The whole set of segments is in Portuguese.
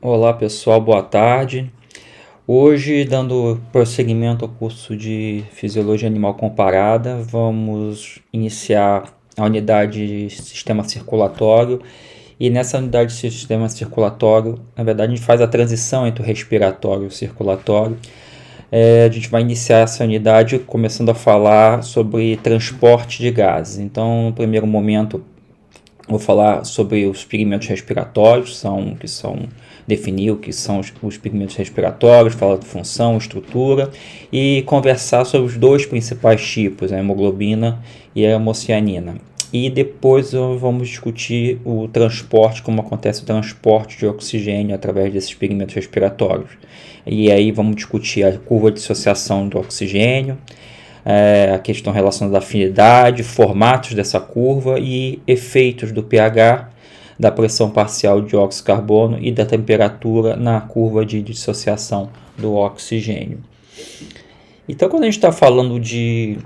Olá pessoal, boa tarde. Hoje, dando prosseguimento ao curso de Fisiologia Animal Comparada, vamos iniciar a unidade de Sistema Circulatório. E nessa unidade de Sistema Circulatório, na verdade, a gente faz a transição entre o respiratório e o circulatório. A gente vai iniciar essa unidade começando a falar sobre transporte de gases. Então, no primeiro momento, vou falar sobre os pigmentos respiratórios, definir o que são os pigmentos respiratórios, falar de função, estrutura e conversar sobre os dois principais tipos, a hemoglobina e a hemocianina. E depois vamos discutir o transporte, como acontece o transporte de oxigênio através desses pigmentos respiratórios. E aí vamos discutir a curva de dissociação do oxigênio, a questão relacionada à afinidade, formatos dessa curva e efeitos do pH, da pressão parcial de dióxido de carbono e da temperatura na curva de dissociação do oxigênio. Então, quando a gente está falando de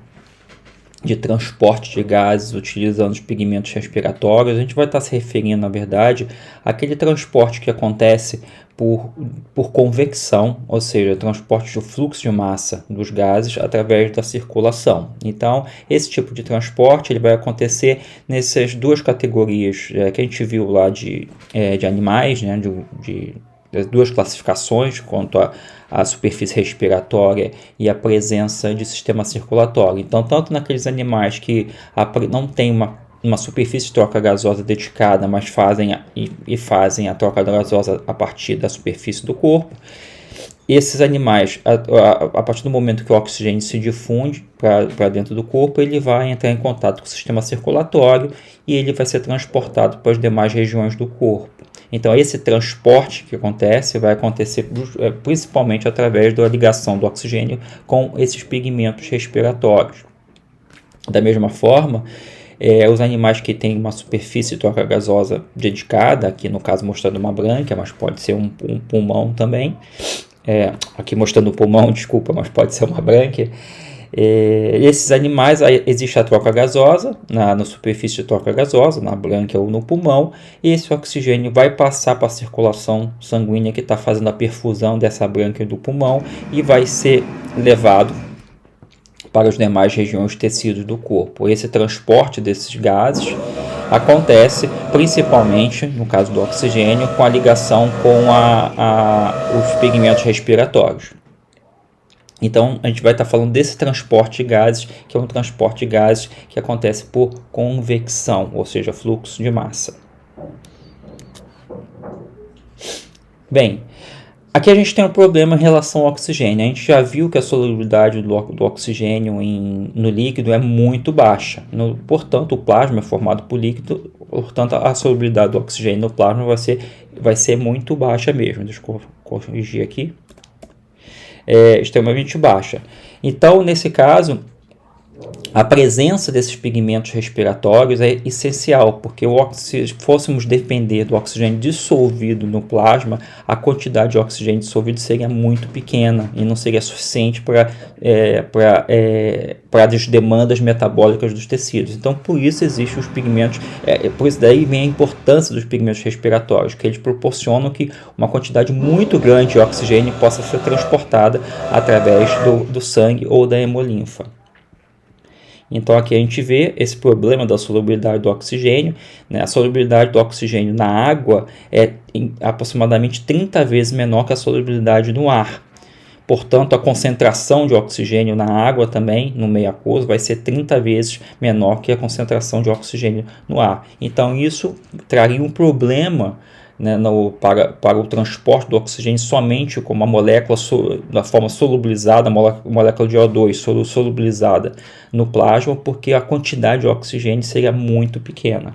transporte de gases utilizando os pigmentos respiratórios, a gente vai estar se referindo, na verdade, àquele transporte que acontece por convecção, ou seja, transporte do fluxo de massa dos gases através da circulação. Então, esse tipo de transporte ele vai acontecer nessas duas categorias que a gente viu lá de animais, né, das duas classificações quanto a superfície respiratória e a presença de sistema circulatório. Então, tanto naqueles animais que não tem uma superfície de troca gasosa dedicada, mas fazem a troca gasosa a partir da superfície do corpo. Esses animais, a partir do momento que o oxigênio se difunde para dentro do corpo, ele vai entrar em contato com o sistema circulatório e ele vai ser transportado para as demais regiões do corpo. Então, esse transporte que acontece vai acontecer principalmente através da ligação do oxigênio com esses pigmentos respiratórios. Da mesma forma, os animais que têm uma superfície de troca gasosa dedicada, aqui no caso mostrando uma brânquia, mas pode ser um pulmão também, aqui mostrando o pulmão, desculpa, mas pode ser uma brânquia. Esses animais, existe a troca gasosa na superfície de troca gasosa, na brânquia ou no pulmão, e esse oxigênio vai passar para a circulação sanguínea que está fazendo a perfusão dessa brânquia do pulmão e vai ser levado para as demais regiões e tecidos do corpo. Esse transporte desses gases acontece principalmente, no caso do oxigênio, com a ligação com os pigmentos respiratórios. Então, a gente vai estar falando desse transporte de gases, que é um transporte de gases que acontece por convecção, ou seja, fluxo de massa. Bem, aqui a gente tem um problema em relação ao oxigênio. A gente já viu que a solubilidade do oxigênio no líquido é muito baixa. Portanto, o plasma é formado por líquido, portanto, a solubilidade do oxigênio no plasma vai ser muito baixa mesmo. Deixa eu corrigir aqui. Extremamente baixa. Então, nesse caso, a presença desses pigmentos respiratórios é essencial, porque se fôssemos depender do oxigênio dissolvido no plasma, a quantidade de oxigênio dissolvido seria muito pequena e não seria suficiente para as demandas metabólicas dos tecidos. Então, por isso existem os pigmentos, por isso daí vem a importância dos pigmentos respiratórios, que eles proporcionam que uma quantidade muito grande de oxigênio possa ser transportada através do sangue ou da hemolinfa. Então, aqui a gente vê esse problema da solubilidade do oxigênio. Né? A solubilidade do oxigênio na água é aproximadamente 30 vezes menor que a solubilidade no ar. Portanto, a concentração de oxigênio na água também, no meio aquoso, vai ser 30 vezes menor que a concentração de oxigênio no ar. Então, isso traria um problema, né, para o transporte do oxigênio somente com uma molécula da forma solubilizada, molécula de O2 solubilizada no plasma, porque a quantidade de oxigênio seria muito pequena.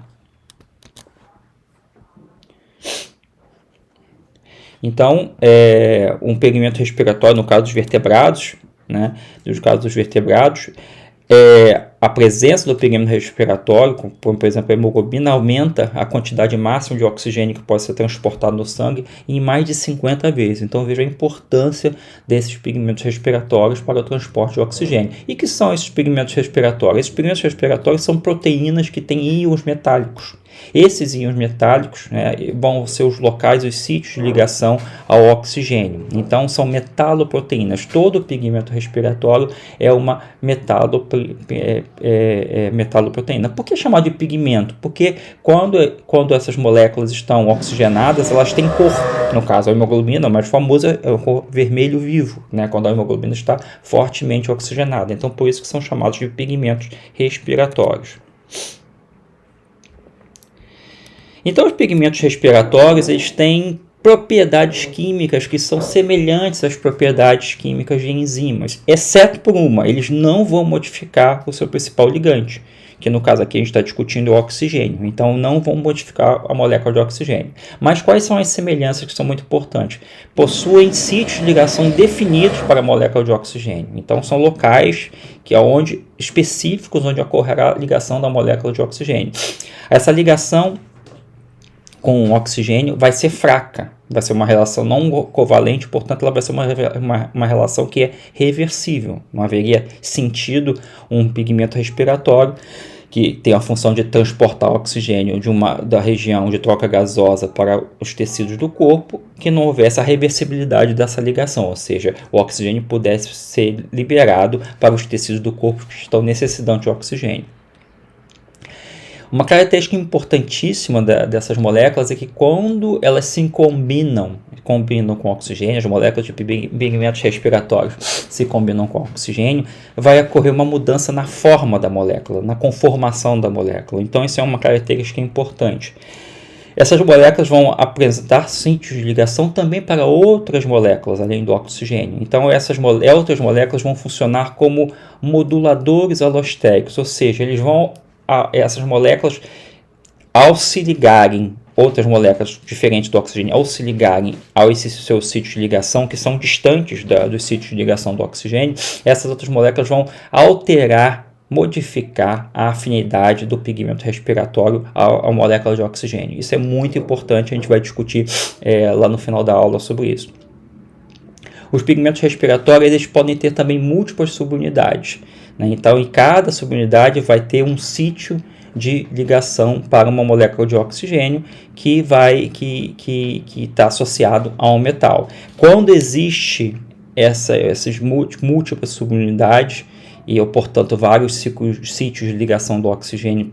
Então, um pigmento respiratório, no caso dos vertebrados, né, a presença do pigmento respiratório, como por exemplo a hemoglobina, aumenta a quantidade máxima de oxigênio que pode ser transportado no sangue em mais de 50 vezes. Então veja a importância desses pigmentos respiratórios para o transporte de oxigênio. E que são esses pigmentos respiratórios? Esses pigmentos respiratórios são proteínas que têm íons metálicos. Esses íons metálicos, né, vão ser os locais, os sítios de ligação ao oxigênio. Então, são metaloproteínas. Todo pigmento respiratório é uma metaloproteína. Por que é chamado de pigmento? Porque quando essas moléculas estão oxigenadas, elas têm cor. No caso, a hemoglobina, a mais famosa, é a cor vermelho vivo, né, quando a hemoglobina está fortemente oxigenada. Então, por isso que são chamados de pigmentos respiratórios. Então, os pigmentos respiratórios, eles têm propriedades químicas que são semelhantes às propriedades químicas de enzimas, exceto por uma: eles não vão modificar o seu principal ligante, que no caso aqui a gente está discutindo o oxigênio, então não vão modificar a molécula de oxigênio. Mas quais são as semelhanças que são muito importantes? Possuem sítios de ligação definidos para a molécula de oxigênio, então são locais específicos onde ocorrerá a ligação da molécula de oxigênio. Essa ligação com o oxigênio vai ser fraca, vai ser uma relação não covalente, portanto ela vai ser uma relação que é reversível. Não haveria sentido um pigmento respiratório que tem a função de transportar oxigênio da região de troca gasosa para os tecidos do corpo, que não houvesse a reversibilidade dessa ligação, ou seja, o oxigênio pudesse ser liberado para os tecidos do corpo que estão necessitando de oxigênio. Uma característica importantíssima dessas moléculas é que quando elas se combinam com oxigênio, as moléculas de pigmentos respiratórios se combinam com oxigênio, vai ocorrer uma mudança na forma da molécula, na conformação da molécula. Então, isso é uma característica importante. Essas moléculas vão apresentar sítios de ligação também para outras moléculas, além do oxigênio. Então, essas outras moléculas vão funcionar como moduladores alostéricos, ou seja, essas moléculas, ao se ligarem, outras moléculas diferentes do oxigênio, ao se ligarem a esses seus sítios de ligação, que são distantes dos sítios de ligação do oxigênio, essas outras moléculas vão modificar a afinidade do pigmento respiratório à molécula de oxigênio. Isso é muito importante, a gente vai discutir lá no final da aula sobre isso. Os pigmentos respiratórios, eles podem ter também múltiplas subunidades, né? Então, em cada subunidade vai ter um sítio de ligação para uma molécula de oxigênio que está associado a um metal. Quando existe essas múltiplas subunidades e, portanto, vários sítios de ligação do oxigênio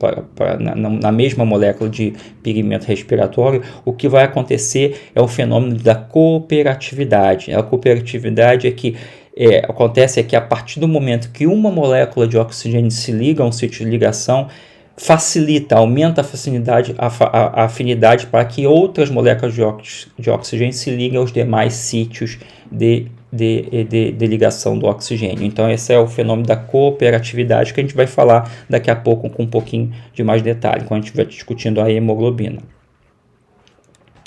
na mesma molécula de pigmento respiratório, o que vai acontecer é o fenômeno da cooperatividade. A cooperatividade acontece que a partir do momento que uma molécula de oxigênio se liga a um sítio de ligação, aumenta a afinidade para que outras moléculas de oxigênio se liguem aos demais sítios de ligação do oxigênio. Então, esse é o fenômeno da cooperatividade que a gente vai falar daqui a pouco com um pouquinho de mais detalhe, quando a gente estiver discutindo a hemoglobina.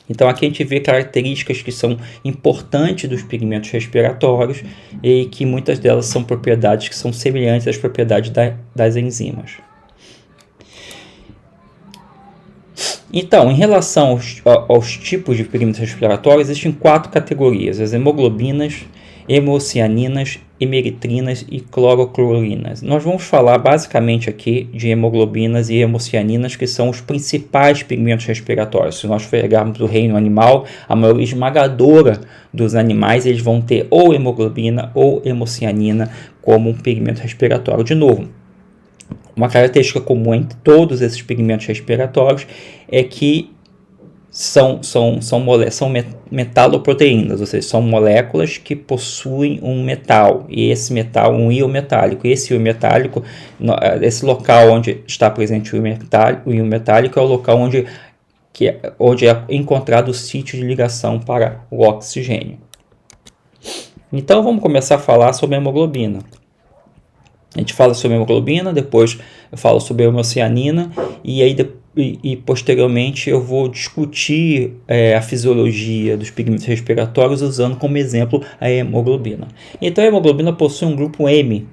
Então, aqui a gente vê características que são importantes dos pigmentos respiratórios e que muitas delas são propriedades que são semelhantes às propriedades das enzimas. Então, em relação aos tipos de pigmentos respiratórios, existem 4 categorias: as hemoglobinas, hemocianinas, hemeritrinas e cloroclorinas. Nós vamos falar basicamente aqui de hemoglobinas e hemocianinas, que são os principais pigmentos respiratórios. Se nós pegarmos o reino animal, a maioria esmagadora dos animais, eles vão ter ou hemoglobina ou hemocianina como um pigmento respiratório. De novo, uma característica comum entre todos esses pigmentos respiratórios é que são metaloproteínas, ou seja, são moléculas que possuem um metal, e esse metal, um íon metálico. Esse íon metálico, esse local onde está presente o íon metálico é o local onde é encontrado o sítio de ligação para o oxigênio. Então, vamos começar a falar sobre a hemoglobina. A gente fala sobre a hemoglobina, depois eu falo sobre a hemocianina, e posteriormente eu vou discutir a fisiologia dos pigmentos respiratórios usando como exemplo a hemoglobina. Então, a hemoglobina possui um grupo M,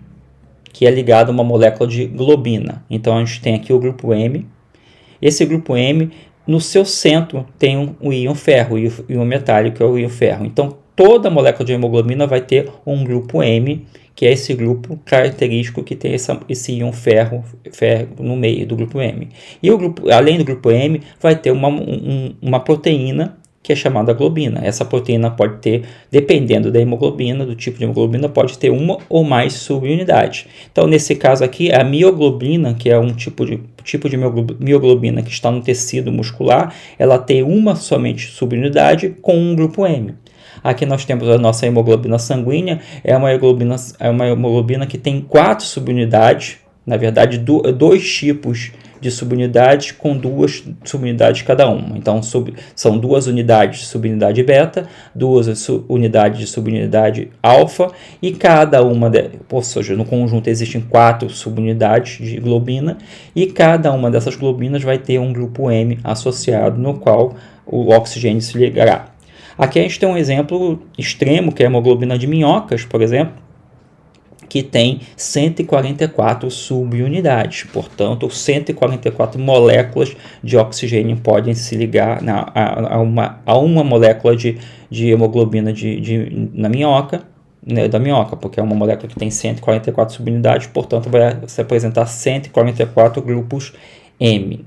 que é ligado a uma molécula de globina. Então, a gente tem aqui o grupo M. Esse grupo M, no seu centro, tem o íon ferro, o íon metálico, que é o íon ferro. Então, toda molécula de hemoglobina vai ter um grupo M, que é esse grupo característico que tem esse íon ferro no meio do grupo M. E o grupo, além do grupo M, vai ter uma proteína que é chamada globina. Essa proteína pode ter, dependendo da hemoglobina, do tipo de hemoglobina, pode ter uma ou mais subunidades. Então, nesse caso aqui, a mioglobina, que é um tipo de mioglobina que está no tecido muscular, ela tem uma somente subunidade com um grupo M. Aqui nós temos a nossa hemoglobina sanguínea, é uma hemoglobina que tem 4 subunidades, na verdade, dois tipos de subunidades com 2 subunidades cada uma. Então, são 2 unidades de subunidade beta, 2 unidades de subunidade alfa, e cada uma, ou seja, no conjunto existem 4 subunidades de globina, e cada uma dessas globinas vai ter um grupo M associado, no qual o oxigênio se ligará. Aqui a gente tem um exemplo extremo, que é a hemoglobina de minhocas, por exemplo, que tem 144 subunidades. Portanto, 144 moléculas de oxigênio podem se ligar a uma molécula de hemoglobina na minhoca, né, da minhoca, porque é uma molécula que tem 144 subunidades, portanto, vai se apresentar 144 grupos M.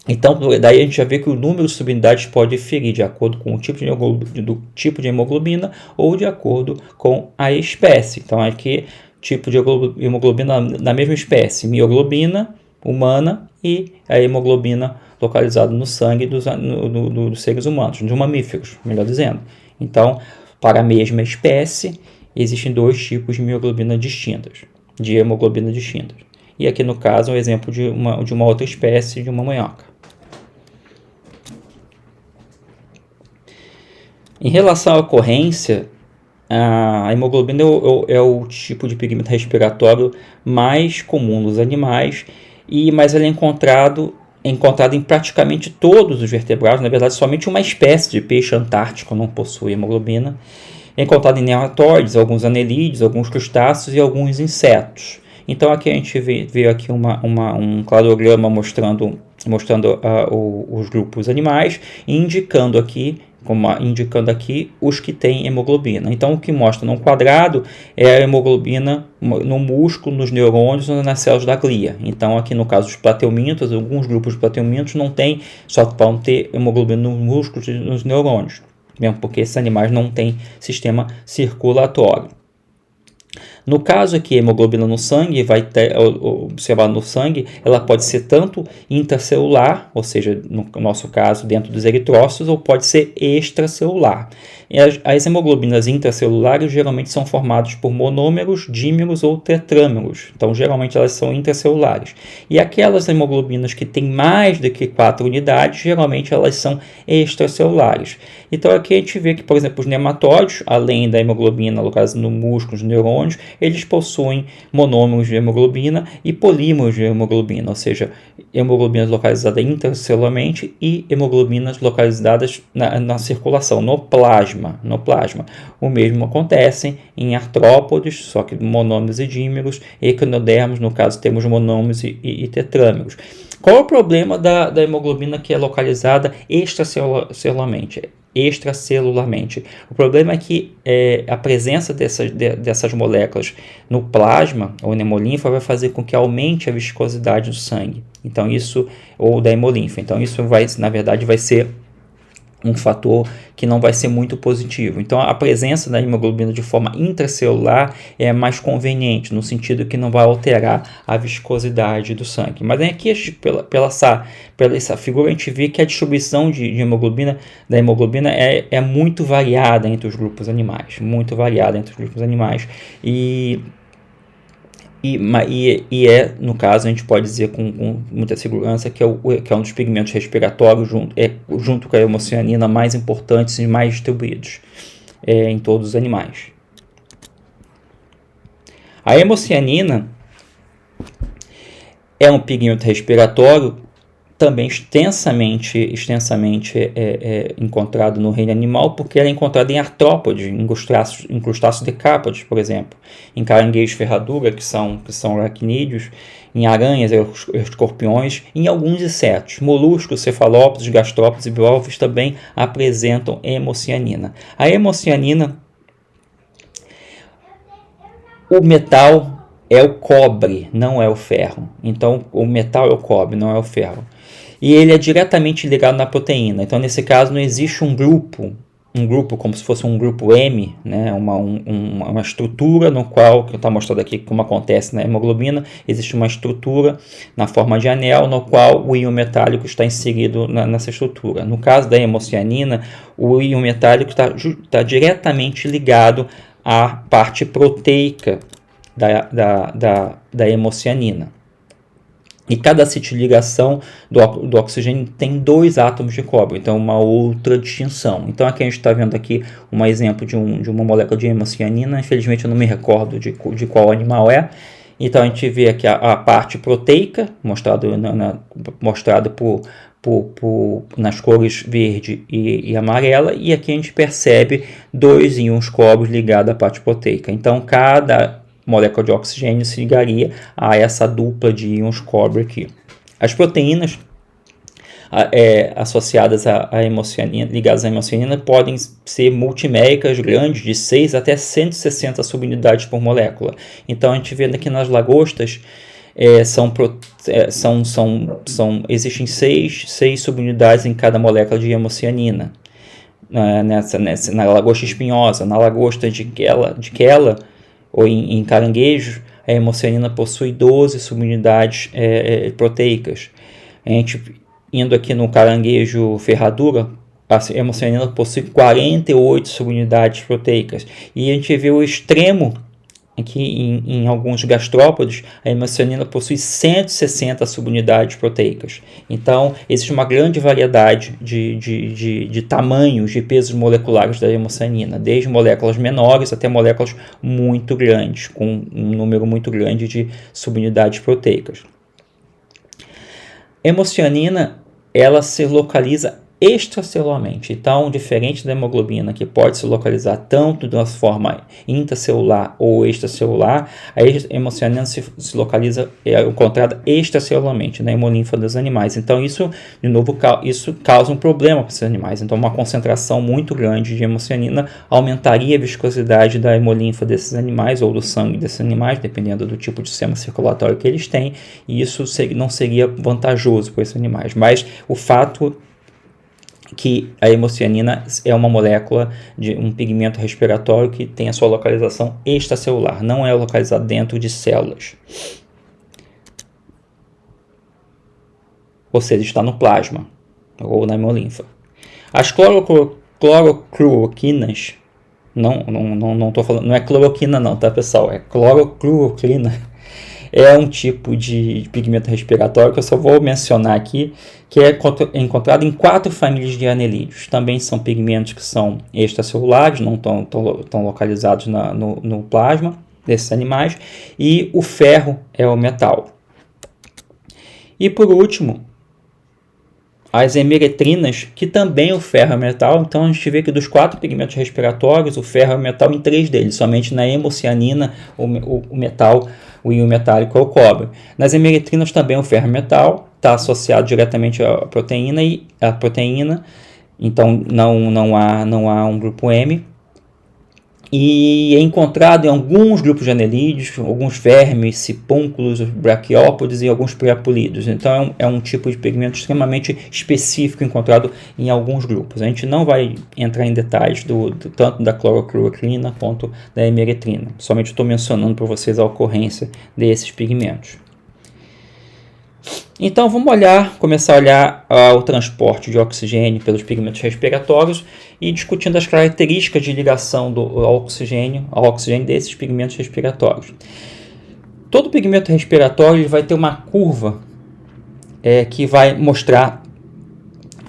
Então, daí a gente já vê que o número de subunidades pode diferir de acordo com o do tipo de hemoglobina ou de acordo com a espécie. Então, aqui, tipo de hemoglobina da mesma espécie, mioglobina humana e a hemoglobina localizada no sangue dos seres humanos, de mamíferos, melhor dizendo. Então, para a mesma espécie, existem 2 tipos de mioglobina distintas, de hemoglobina distintas. E aqui, no caso, é um exemplo de uma outra espécie, de uma minhoca. Em relação à ocorrência, a hemoglobina é o tipo de pigmento respiratório mais comum dos animais, mas ele é encontrado em praticamente todos os vertebrados. Na verdade, somente uma espécie de peixe antártico não possui hemoglobina. É encontrado em nematóides, alguns anelídeos, alguns crustáceos e alguns insetos. Então, aqui a gente vê aqui um cladograma mostrando os grupos animais, e indicando aqui os que têm hemoglobina. Então, o que mostra no quadrado é a hemoglobina no músculo, nos neurônios ou nas células da glia. Então, aqui no caso dos plateumintos, alguns grupos de plateumintos não têm, só vão ter hemoglobina nos músculos e nos neurônios, mesmo porque esses animais não têm sistema circulatório. No caso aqui, a hemoglobina no sangue, observada no sangue, ela pode ser tanto intracelular, ou seja, no nosso caso, dentro dos eritrócitos, ou pode ser extracelular. E as hemoglobinas intracelulares geralmente são formadas por monômeros, dímeros ou tetrâmeros. Então, geralmente elas são intracelulares. E aquelas hemoglobinas que têm mais do que 4 unidades, geralmente elas são extracelulares. Então, aqui a gente vê que, por exemplo, os nematóides, além da hemoglobina localizada no músculo, nos neurônios, eles possuem monômeros de hemoglobina e polímeros de hemoglobina, ou seja, hemoglobinas localizadas intracelularmente e hemoglobinas localizadas na circulação, no plasma. O mesmo acontece em artrópodes, só que monômeros e dímeros, e equinodermos, no caso, temos monômeros e tetrâmeros. Qual é o problema da hemoglobina que é localizada extracelularmente? O problema é que a presença dessas moléculas no plasma ou na hemolinfa vai fazer com que aumente a viscosidade do sangue. Então ou da hemolinfa. Então isso na verdade vai ser um fator que não vai ser muito positivo. Então, a presença da hemoglobina de forma intracelular é mais conveniente, no sentido que não vai alterar a viscosidade do sangue. Mas aqui, pela essa figura, a gente vê que a distribuição da hemoglobina é muito variada entre os grupos animais. No caso, a gente pode dizer com muita segurança que é um dos pigmentos respiratórios, junto com a hemocianina, mais importantes e mais distribuídos em todos os animais. A hemocianina é um pigmento respiratório também extensamente encontrado no reino animal, porque ele é encontrado em artrópodes, em crustáceos decápodes, por exemplo, em caranguejos ferradura, que são aracnídeos, em aranhas, escorpiões, em alguns insetos. Moluscos, cefalópodes, gastrópodes e bivalves também apresentam hemocianina. A hemocianina, o metal é o cobre, não é o ferro. Então, o metal é o cobre, não é o ferro. E ele é diretamente ligado na proteína. Então, nesse caso, não existe um grupo como se fosse um grupo M, né? uma estrutura no qual, que está mostrado aqui como acontece na hemoglobina, existe uma estrutura na forma de anel, no qual o íon metálico está inserido nessa estrutura. No caso da hemocianina, o íon metálico está diretamente ligado à parte proteica da hemocianina. E cada acetilligação do oxigênio tem 2 átomos de cobre, então uma outra distinção. Então aqui a gente está vendo aqui um exemplo de uma molécula de hemocianina, infelizmente eu não me recordo de qual animal é. Então a gente vê aqui a parte proteica, mostrado nas cores verde e amarela, e aqui a gente percebe 2 íons cobre ligados à parte proteica. Então cada molécula de oxigênio se ligaria a essa dupla de íons cobre aqui. As proteínas associadas à hemocianina, ligadas à hemocianina, podem ser multiméricas grandes, de 6 até 160 subunidades por molécula. Então a gente vê aqui nas lagostas, existem 6 subunidades em cada molécula de hemocianina. Na lagosta espinhosa, na lagosta de Keller, ou em caranguejos, a hemocianina possui 12 subunidades proteicas. A gente, indo aqui no caranguejo ferradura, a hemocianina possui 48 subunidades proteicas. E a gente vê o extremo aqui em alguns gastrópodes, a hemocianina possui 160 subunidades proteicas. Então, existe uma grande variedade de tamanhos, de pesos moleculares da hemocianina, desde moléculas menores até moléculas muito grandes, com um número muito grande de subunidades proteicas. Hemocianina, ela se localiza extracelularmente. Então, diferente da hemoglobina, que pode se localizar tanto de uma forma intracelular ou extracelular, a hemocianina se localiza, é encontrada extracelularmente na hemolinfa dos animais. Então, isso causa um problema para esses animais. Então, uma concentração muito grande de hemocianina aumentaria a viscosidade da hemolinfa desses animais ou do sangue desses animais, dependendo do tipo de sistema circulatório que eles têm, e isso não seria vantajoso para esses animais. Mas o fato que a hemocianina é uma molécula de um pigmento respiratório que tem a sua localização extracelular, não é localizado dentro de células. Ou seja, está no plasma ou na hemolinfa. As clorocluoroquinas, não tô falando, não é cloroquina não, tá pessoal? É clorocluorquina. É um tipo de pigmento respiratório que eu só vou mencionar aqui, que é encontrado em 4 famílias de anelídeos. Também são pigmentos que são extracelulares, não estão localizados no plasma desses animais. E o ferro é o metal. E por último, as hemeretrinas, que também o ferro é metal. Então a gente vê que dos 4 pigmentos respiratórios, o ferro é metal em 3 deles. Somente na hemocianina, o metal, o íon metálico é o cobre. Nas hemeretrinas também o ferro é metal, está associado diretamente à proteína, então não há um grupo M. E é encontrado em alguns grupos de anelídeos, alguns vermes, sipúnculos, braquiópodes e alguns preapolídeos. Então é um tipo de pigmento extremamente específico encontrado em alguns grupos. A gente não vai entrar em detalhes tanto da clorocluorquina quanto da hemeretrina. Somente estou mencionando para vocês a ocorrência desses pigmentos. Então vamos começar a olhar o transporte de oxigênio pelos pigmentos respiratórios e discutindo as características de ligação ao oxigênio desses pigmentos respiratórios. Todo pigmento respiratório vai ter uma curva que vai mostrar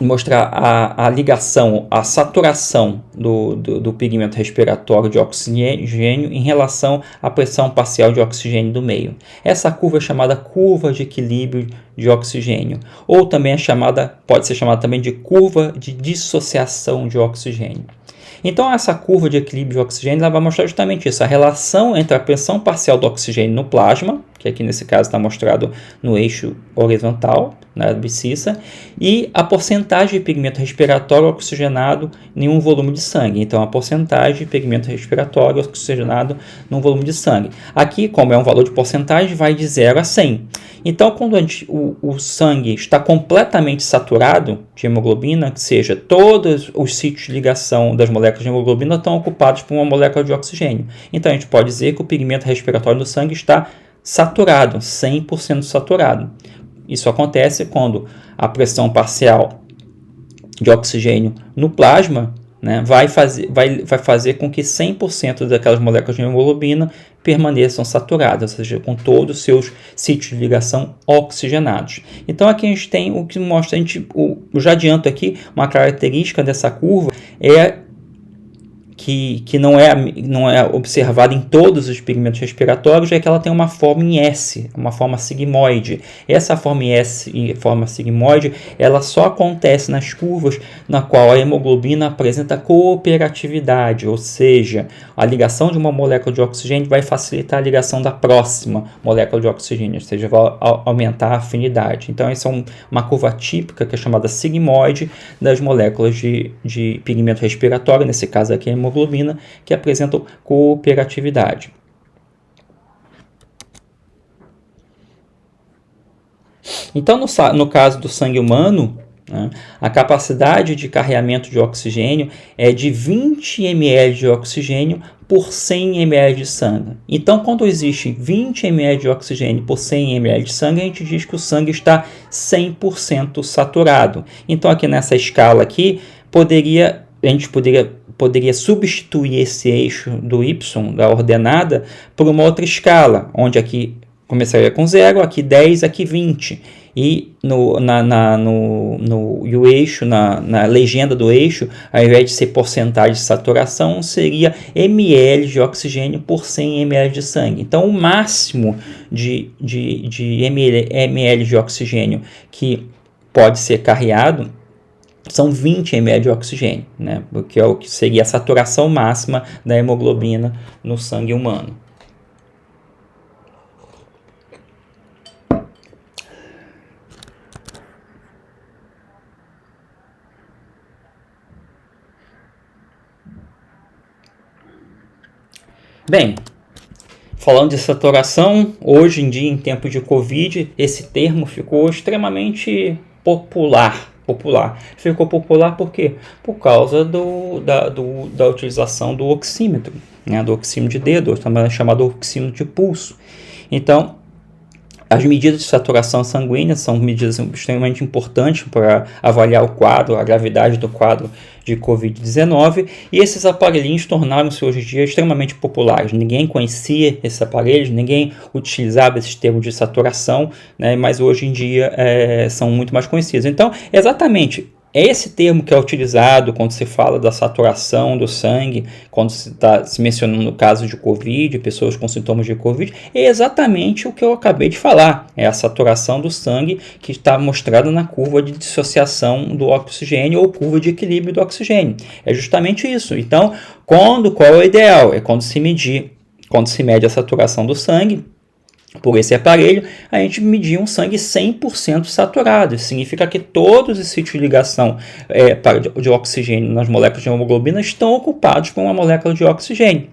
mostrar a ligação, a saturação do pigmento respiratório de oxigênio em relação à pressão parcial de oxigênio do meio. Essa curva é chamada curva de equilíbrio de oxigênio, ou também pode ser chamada também de curva de dissociação de oxigênio. Então, essa curva de equilíbrio de oxigênio ela vai mostrar justamente isso, a relação entre a pressão parcial do oxigênio no plasma, que aqui nesse caso está mostrado no eixo horizontal, na abscissa, e a porcentagem de pigmento respiratório oxigenado em um volume de sangue. Então, a porcentagem de pigmento respiratório oxigenado num volume de sangue. Aqui, como é um valor de porcentagem, vai de 0 a 100. Então, quando o sangue está completamente saturado de hemoglobina, que seja, todos os sítios de ligação das moléculas de hemoglobina estão ocupados por uma molécula de oxigênio. Então, a gente pode dizer que o pigmento respiratório do sangue está saturado, 100% saturado. Isso acontece quando a pressão parcial de oxigênio no plasma, né, vai fazer com que 100% daquelas moléculas de hemoglobina permaneçam saturadas, ou seja, com todos os seus sítios de ligação oxigenados. Então aqui a gente tem o que mostra, eu já adianto aqui, uma característica dessa curva é que não é observada em todos os pigmentos respiratórios, é que ela tem uma forma em S, uma forma sigmoide. Essa forma em S e forma sigmoide, ela só acontece nas curvas na qual a hemoglobina apresenta cooperatividade, ou seja, a ligação de uma molécula de oxigênio vai facilitar a ligação da próxima molécula de oxigênio, ou seja, vai aumentar a afinidade. Então, essa é uma curva típica que é chamada sigmoide das moléculas de pigmento respiratório, nesse caso aqui a hemoglobina, que apresentam cooperatividade. Então, no caso do sangue humano, né, a capacidade de carreamento de oxigênio é de 20 ml de oxigênio por 100 ml de sangue. Então, quando existe 20 ml de oxigênio por 100 ml de sangue, a gente diz que o sangue está 100% saturado. Então, aqui nessa escala aqui, a gente poderia substituir esse eixo do Y, da ordenada, por uma outra escala, onde aqui começaria com 0, aqui 10, aqui 20. E o eixo, na legenda do eixo, ao invés de ser porcentagem de saturação, seria ml de oxigênio por 100 ml de sangue. Então, o máximo de ml de oxigênio que pode ser carreado são 20 ml de oxigênio, né? Que é o que seria a saturação máxima da hemoglobina no sangue humano. Bem, falando de saturação, hoje em dia, em tempo de Covid, esse termo ficou extremamente popular. Ficou popular por quê? Por causa da utilização do oxímetro, né? Do oxímetro de dedo, também chamado oxímetro de pulso. Então, as medidas de saturação sanguínea são medidas extremamente importantes para avaliar o quadro, a gravidade do quadro de Covid-19, e esses aparelhinhos tornaram-se hoje em dia extremamente populares. Ninguém conhecia esses aparelhos, ninguém utilizava esses termos de saturação, né, mas hoje em dia são muito mais conhecidos. Então, exatamente, é esse termo que é utilizado quando se fala da saturação do sangue, quando se está se mencionando no caso de Covid, pessoas com sintomas de Covid, é exatamente o que eu acabei de falar. É a saturação do sangue que está mostrada na curva de dissociação do oxigênio ou curva de equilíbrio do oxigênio. É justamente isso. Então, qual é o ideal? É quando se mede a saturação do sangue, por esse aparelho, a gente media um sangue 100% saturado. Isso significa que todos os sítios de ligação de oxigênio nas moléculas de hemoglobina estão ocupados por uma molécula de oxigênio.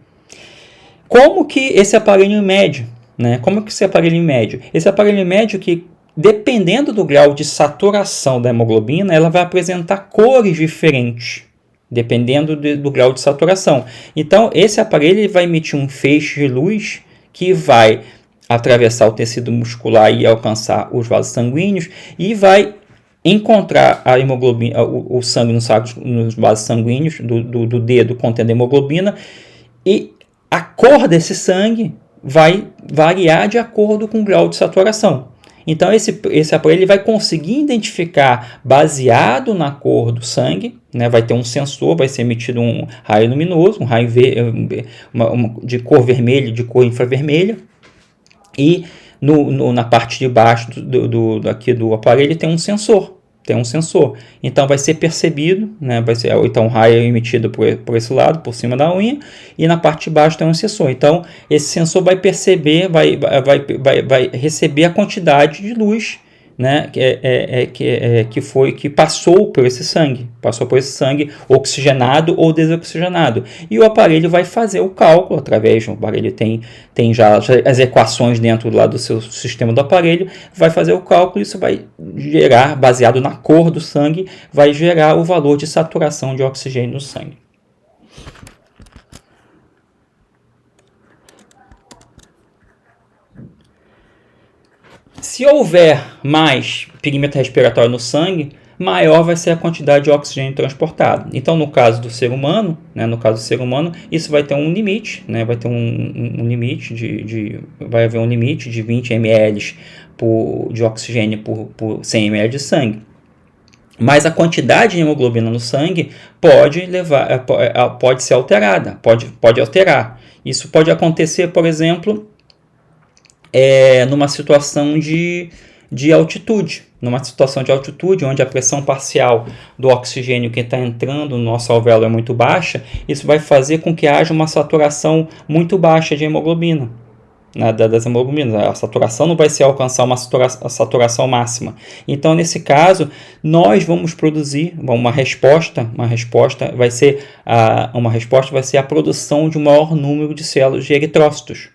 Como que esse aparelho mede? Né? Como que esse aparelho mede? Esse aparelho mede que, dependendo do grau de saturação da hemoglobina, ela vai apresentar cores diferentes, dependendo do grau de saturação. Então, esse aparelho ele vai emitir um feixe de luz que vai atravessar o tecido muscular e alcançar os vasos sanguíneos e vai encontrar a hemoglobina, o sangue nos vasos sanguíneos do dedo contendo hemoglobina, e a cor desse sangue vai variar de acordo com o grau de saturação. Então esse aparelho vai conseguir identificar, baseado na cor do sangue, né, vai ter um sensor, vai ser emitido um raio luminoso, um raio de cor vermelha, de cor infravermelha, e na parte de baixo aqui do aparelho tem um sensor. Então vai ser percebido, né? Então o raio é emitido por esse lado, por cima da unha, e na parte de baixo tem um sensor. Então esse sensor vai perceber, vai receber a quantidade de luz, né, que passou por esse sangue, oxigenado ou desoxigenado, e o aparelho vai fazer o cálculo através do aparelho, tem já as equações dentro lá do seu sistema do aparelho, vai fazer o cálculo, e isso vai gerar, baseado na cor do sangue, vai gerar o valor de saturação de oxigênio no sangue. Se houver mais pigmento respiratório no sangue, maior vai ser a quantidade de oxigênio transportado. Então, no caso do ser humano, isso vai ter um limite, né? Vai ter um limite vai haver um limite de 20 ml de oxigênio por 100 ml de sangue. Mas a quantidade de hemoglobina no sangue pode ser alterada, pode alterar. Isso pode acontecer, por exemplo, numa situação de altitude. Numa situação de altitude, onde a pressão parcial do oxigênio que está entrando no nosso alvéolo é muito baixa, isso vai fazer com que haja uma saturação muito baixa de hemoglobina, das hemoglobinas. A saturação não vai alcançar a saturação máxima. Então, nesse caso, nós vamos produzir uma resposta vai ser a produção de um maior número de células de eritrócitos.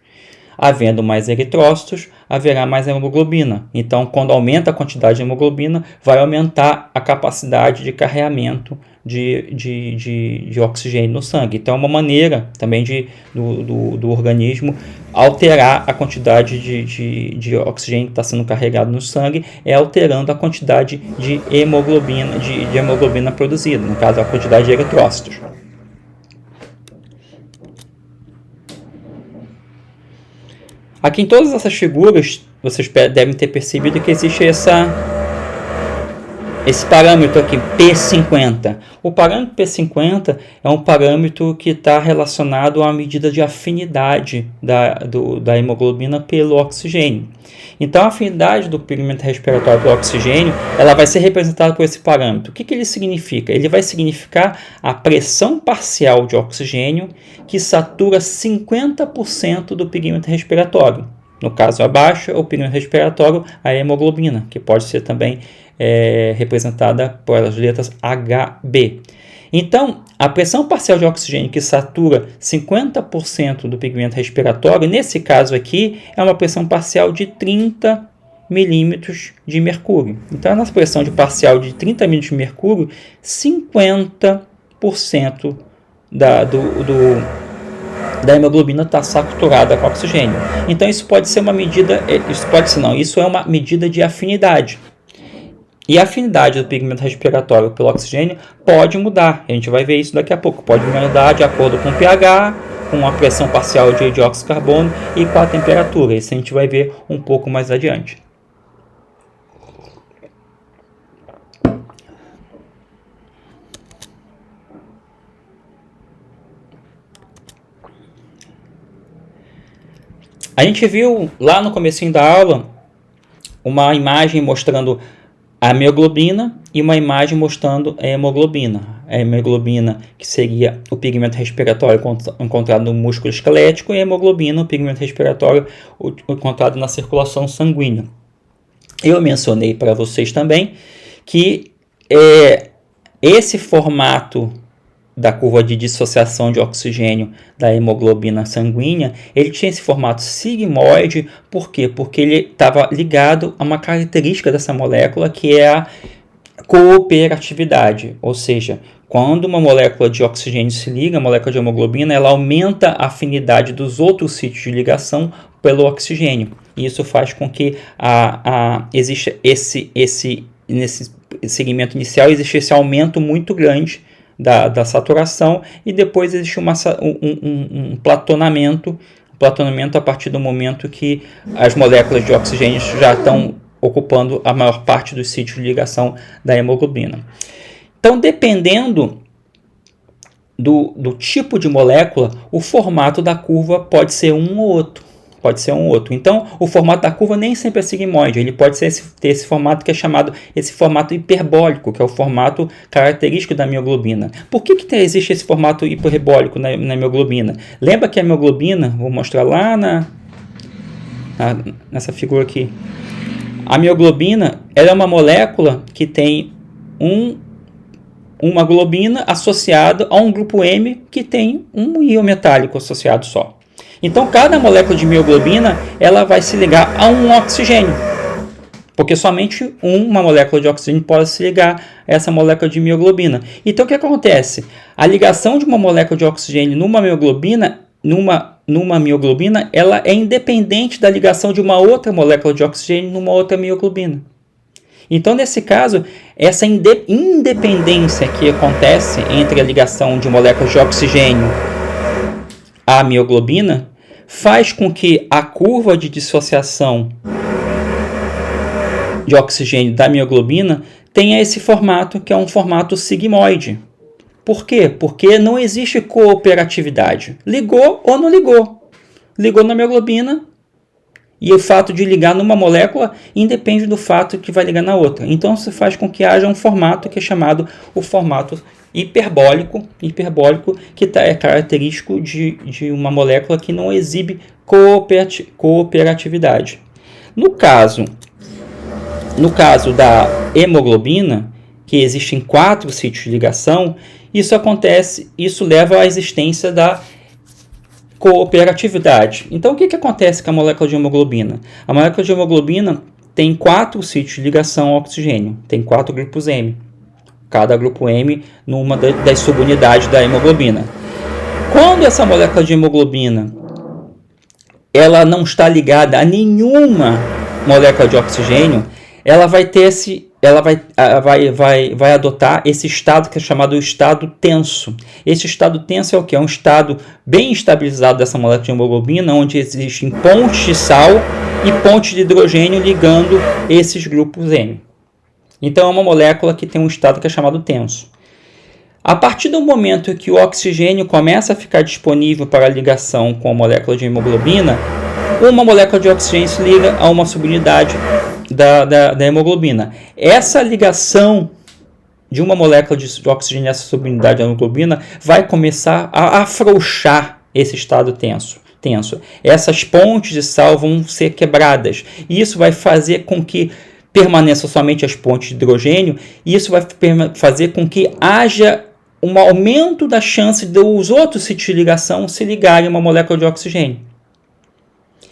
Havendo mais eritrócitos, haverá mais hemoglobina. Então, quando aumenta a quantidade de hemoglobina, vai aumentar a capacidade de carregamento de oxigênio no sangue. Então, é uma maneira também do organismo alterar a quantidade de oxigênio que está sendo carregado no sangue, alterando a quantidade de hemoglobina produzida, no caso, a quantidade de eritrócitos. Aqui em todas essas figuras, vocês devem ter percebido que existe esse parâmetro aqui, P50. O parâmetro P50 é um parâmetro que está relacionado à medida de afinidade da hemoglobina pelo oxigênio. Então, a afinidade do pigmento respiratório pelo oxigênio, ela vai ser representada por esse parâmetro. O que ele significa? Ele vai significar a pressão parcial de oxigênio que satura 50% do pigmento respiratório. No caso abaixo, o pigmento respiratório, a hemoglobina, que pode ser também representada pelas letras HB. Então, a pressão parcial de oxigênio que satura 50% do pigmento respiratório, nesse caso aqui, é uma pressão parcial de 30 milímetros de mercúrio. Então, na pressão parcial de 30 milímetros de mercúrio, 50% da hemoglobina está saturada com oxigênio. Então, isso pode ser uma medida, isso é uma medida de afinidade. E a afinidade do pigmento respiratório pelo oxigênio pode mudar. A gente vai ver isso daqui a pouco. Pode mudar de acordo com o pH, com a pressão parcial de dióxido de carbono e com a temperatura. Isso a gente vai ver um pouco mais adiante. A gente viu lá no comecinho da aula uma imagem mostrando a hemoglobina e uma imagem mostrando a hemoglobina. A hemoglobina, que seria o pigmento respiratório encontrado no músculo esquelético, e a hemoglobina, o pigmento respiratório encontrado na circulação sanguínea. Eu mencionei para vocês também que esse formato da curva de dissociação de oxigênio da hemoglobina sanguínea, ele tinha esse formato sigmoide. Por quê? Porque ele estava ligado a uma característica dessa molécula, que é a cooperatividade, ou seja, quando uma molécula de oxigênio se liga, a molécula de hemoglobina, ela aumenta a afinidade dos outros sítios de ligação pelo oxigênio. E isso faz com que exista nesse segmento inicial, existe esse aumento muito grande da saturação, e depois existe um platonamento a partir do momento que as moléculas de oxigênio já estão ocupando a maior parte dos sítios de ligação da hemoglobina. Então, dependendo do tipo de molécula, o formato da curva pode ser um ou outro. Então, o formato da curva nem sempre é sigmoide, ele pode ter esse formato que é chamado esse formato hiperbólico, que é o formato característico da mioglobina. Por que existe esse formato hiperbólico na mioglobina? Lembra que a mioglobina, vou mostrar lá nessa figura aqui, a mioglobina ela é uma molécula que tem uma globina associada a um grupo M que tem um íon metálico associado só. Então, cada molécula de mioglobina ela vai se ligar a um oxigênio, porque somente uma molécula de oxigênio pode se ligar a essa molécula de mioglobina. Então, o que acontece? A ligação de uma molécula de oxigênio numa mioglobina, ela é independente da ligação de uma outra molécula de oxigênio numa outra mioglobina. Então, nesse caso, essa independência que acontece entre a ligação de moléculas de oxigênio à mioglobina faz com que a curva de dissociação de oxigênio da mioglobina tenha esse formato, que é um formato sigmoide. Por quê? Porque não existe cooperatividade. Ligou ou não ligou. Ligou na mioglobina, e o fato de ligar numa molécula independe do fato que vai ligar na outra. Então, isso faz com que haja um formato que é chamado o formato hiperbólico, que é característico de uma molécula que não exibe cooperatividade. No caso da hemoglobina, que existem 4 sítios de ligação, isso leva à existência da cooperatividade. Então, o que acontece com a molécula de hemoglobina? A molécula de hemoglobina tem 4 sítios de ligação ao oxigênio, tem 4 grupos M. Cada grupo M numa das subunidades da hemoglobina. Quando essa molécula de hemoglobina ela não está ligada a nenhuma molécula de oxigênio, ela vai adotar esse estado que é chamado estado tenso. Esse estado tenso é o que? É um estado bem estabilizado dessa molécula de hemoglobina, onde existem pontes de sal e pontes de hidrogênio ligando esses grupos M. Então, é uma molécula que tem um estado que é chamado tenso. A partir do momento que o oxigênio começa a ficar disponível para a ligação com a molécula de hemoglobina, uma molécula de oxigênio se liga a uma subunidade da hemoglobina. Essa ligação de uma molécula de oxigênio nessa subunidade da hemoglobina vai começar a afrouxar esse estado tenso. Essas pontes de sal vão ser quebradas. E isso vai fazer com que permaneçam somente as pontes de hidrogênio, e isso vai fazer com que haja um aumento da chance dos outros sítios de ligação se ligarem a uma molécula de oxigênio.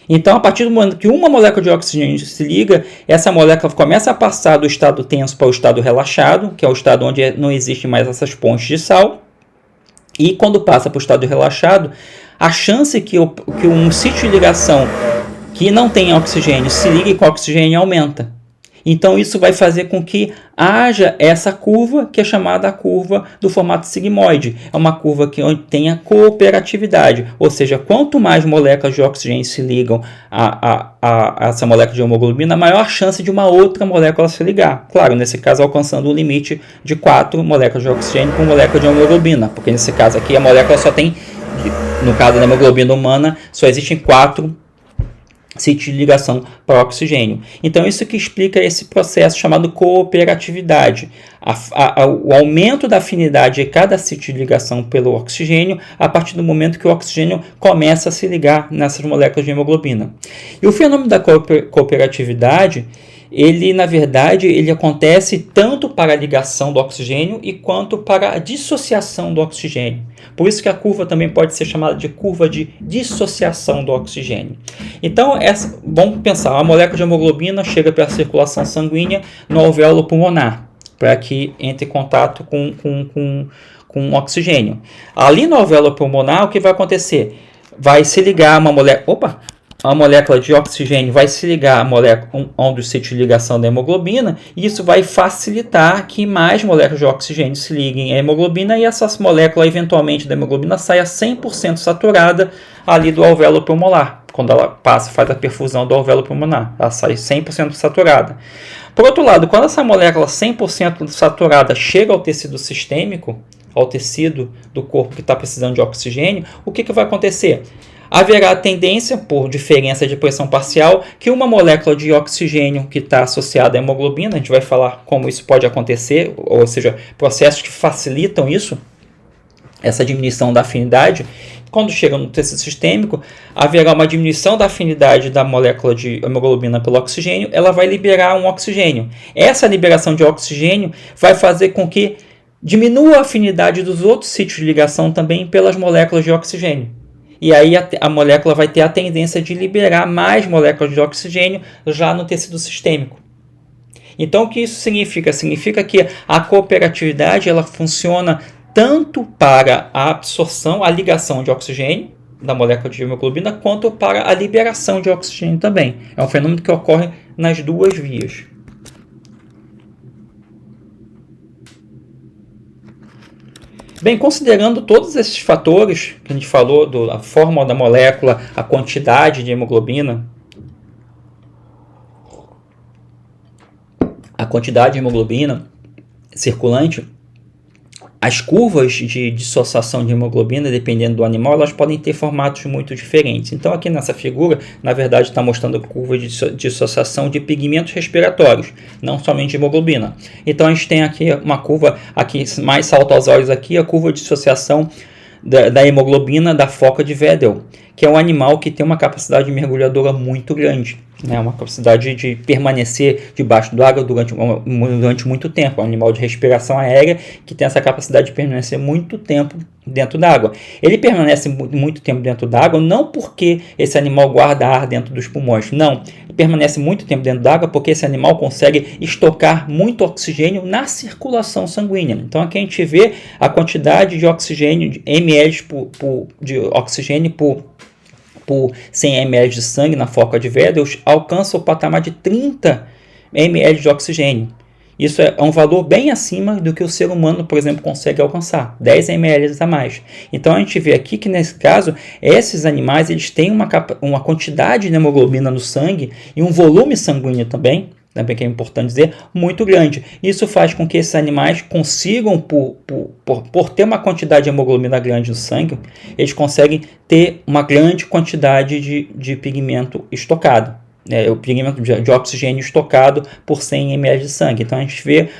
Então, a partir do momento que uma molécula de oxigênio se liga, essa molécula começa a passar do estado tenso para o estado relaxado, que é o estado onde não existem mais essas pontes de sal. E quando passa para o estado relaxado, a chance que um sítio de ligação que não tem oxigênio se ligue com oxigênio aumenta. Então, isso vai fazer com que haja essa curva, que é chamada a curva do formato sigmoide. É uma curva que tenha cooperatividade, ou seja, quanto mais moléculas de oxigênio se ligam a essa molécula de hemoglobina, maior a chance de uma outra molécula se ligar. Claro, nesse caso, alcançando o limite de 4 moléculas de oxigênio por molécula de hemoglobina, porque nesse caso aqui a molécula só tem, no caso da hemoglobina humana, só existem 4 sítios de ligação para o oxigênio. Então, isso que explica esse processo chamado cooperatividade. O aumento da afinidade de cada sítio de ligação pelo oxigênio a partir do momento que o oxigênio começa a se ligar nessas moléculas de hemoglobina. E o fenômeno da cooperatividade, na verdade, ele acontece tanto para a ligação do oxigênio e quanto para a dissociação do oxigênio. Por isso que a curva também pode ser chamada de curva de dissociação do oxigênio. Então, vamos pensar, a molécula de hemoglobina chega pela circulação sanguínea no alvéolo pulmonar, para que entre em contato com o oxigênio. Ali no alvéolo pulmonar, o que vai acontecer? Vai se ligar uma molécula... A molécula de oxigênio vai se ligar a um dos sítios de ligação da hemoglobina, e isso vai facilitar que mais moléculas de oxigênio se liguem à hemoglobina, e essas moléculas, eventualmente, da hemoglobina saia 100% saturada ali do alvéolo pulmonar, quando ela passa, faz a perfusão do alvéolo pulmonar. Ela sai 100% saturada. Por outro lado, quando essa molécula 100% saturada chega ao tecido sistêmico, ao tecido do corpo que está precisando de oxigênio, o que vai acontecer? Haverá a tendência, por diferença de pressão parcial, que uma molécula de oxigênio que está associada à hemoglobina, a gente vai falar como isso pode acontecer, ou seja, processos que facilitam isso, essa diminuição da afinidade. Quando chega no tecido sistêmico, haverá uma diminuição da afinidade da molécula de hemoglobina pelo oxigênio, ela vai liberar um oxigênio. Essa liberação de oxigênio vai fazer com que diminua a afinidade dos outros sítios de ligação também pelas moléculas de oxigênio. E aí a molécula vai ter a tendência de liberar mais moléculas de oxigênio já no tecido sistêmico. Então o que isso significa? Significa que a cooperatividade ela funciona tanto para a absorção, a ligação de oxigênio da molécula de hemoglobina, quanto para a liberação de oxigênio também. É um fenômeno que ocorre nas duas vias. Bem, considerando todos esses fatores que a gente falou, a forma da molécula, a quantidade de hemoglobina, circulante, as curvas de dissociação de hemoglobina, dependendo do animal, elas podem ter formatos muito diferentes. Então, aqui nessa figura, na verdade, está mostrando curvas de dissociação de pigmentos respiratórios, não somente de hemoglobina. Então, a gente tem aqui uma curva, aqui mais salta aos olhos aqui, a curva de dissociação da hemoglobina da foca de Weddell, que é um animal que tem uma capacidade mergulhadora muito grande, né? Uma capacidade de permanecer debaixo d'água durante muito tempo. É um animal de respiração aérea que tem essa capacidade de permanecer muito tempo dentro d'água. Ele permanece muito tempo dentro d'água não porque esse animal guarda ar dentro dos pulmões, não. Ele permanece muito tempo dentro d'água porque esse animal consegue estocar muito oxigênio na circulação sanguínea. Então aqui a gente vê a quantidade de oxigênio, de ml de oxigênio por 100 ml de sangue na foca de Weddell alcança o patamar de 30 ml de oxigênio. Isso é um valor bem acima do que o ser humano, por exemplo, consegue alcançar, 10 ml a mais. Então a gente vê aqui que nesse caso, esses animais eles têm uma quantidade de hemoglobina no sangue e um volume sanguíneo também que é importante dizer, muito grande. Isso faz com que esses animais consigam, por ter uma quantidade de hemoglobina grande no sangue, eles conseguem ter uma grande quantidade de pigmento estocado. O pigmento de oxigênio estocado por 100 ml de sangue. Então a gente vê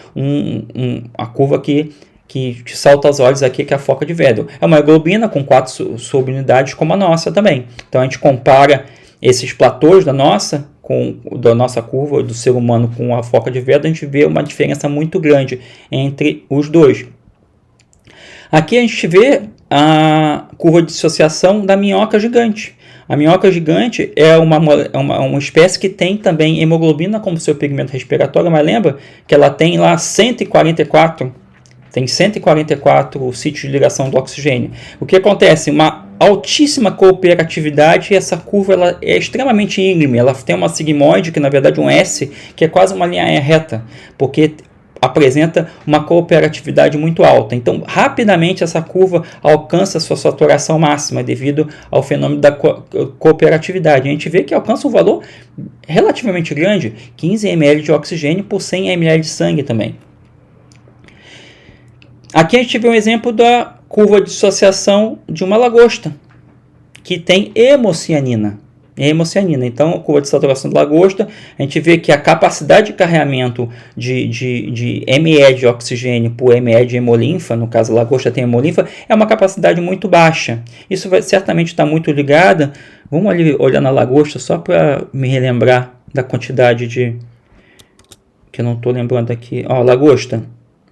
a curva aqui que salta aos olhos aqui, que é a foca de Weddell. É uma hemoglobina com 4 subunidades como a nossa também. Então a gente compara esses platôs da nossa curva do ser humano com a foca de Weddell, a gente vê uma diferença muito grande entre os dois. Aqui a gente vê a curva de dissociação da minhoca gigante. A minhoca gigante é uma espécie que tem também hemoglobina como seu pigmento respiratório, mas lembra que ela tem lá 144 sítios de ligação do oxigênio. O que acontece? Uma altíssima cooperatividade e essa curva ela é extremamente íngreme. Ela tem uma sigmoide, que na verdade é um S, que é quase uma linha reta, porque apresenta uma cooperatividade muito alta. Então, rapidamente essa curva alcança sua saturação máxima devido ao fenômeno da cooperatividade. A gente vê que alcança um valor relativamente grande, 15 ml de oxigênio por 100 ml de sangue também. Aqui a gente vê um exemplo da curva de dissociação de uma lagosta, que tem hemocianina. Então, a curva de saturação da lagosta, a gente vê que a capacidade de carregamento de ml de oxigênio por ml de hemolinfa, no caso a lagosta tem hemolinfa, é uma capacidade muito baixa. Isso vai certamente estar muito ligada. Vamos ali olhar na lagosta só para me relembrar da quantidade que eu não estou lembrando aqui. Lagosta.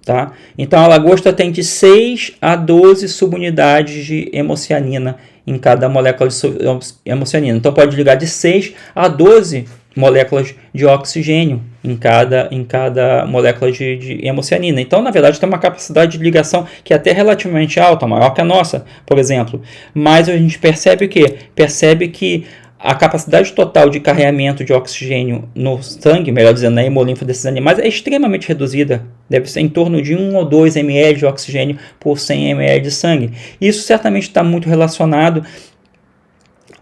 Tá? Então a lagosta tem de 6 a 12 subunidades de hemocianina em cada molécula de hemocianina. Então pode ligar de 6 a 12 moléculas de oxigênio em cada molécula de hemocianina. Então, na verdade, tem uma capacidade de ligação que é até relativamente alta, maior que a nossa, por exemplo. Mas a gente percebe o quê? Percebe que a capacidade total de carregamento de oxigênio no sangue, melhor dizendo, na hemolinfa desses animais, é extremamente reduzida. Deve ser em torno de 1 ou 2 ml de oxigênio por 100 ml de sangue. Isso certamente está muito relacionado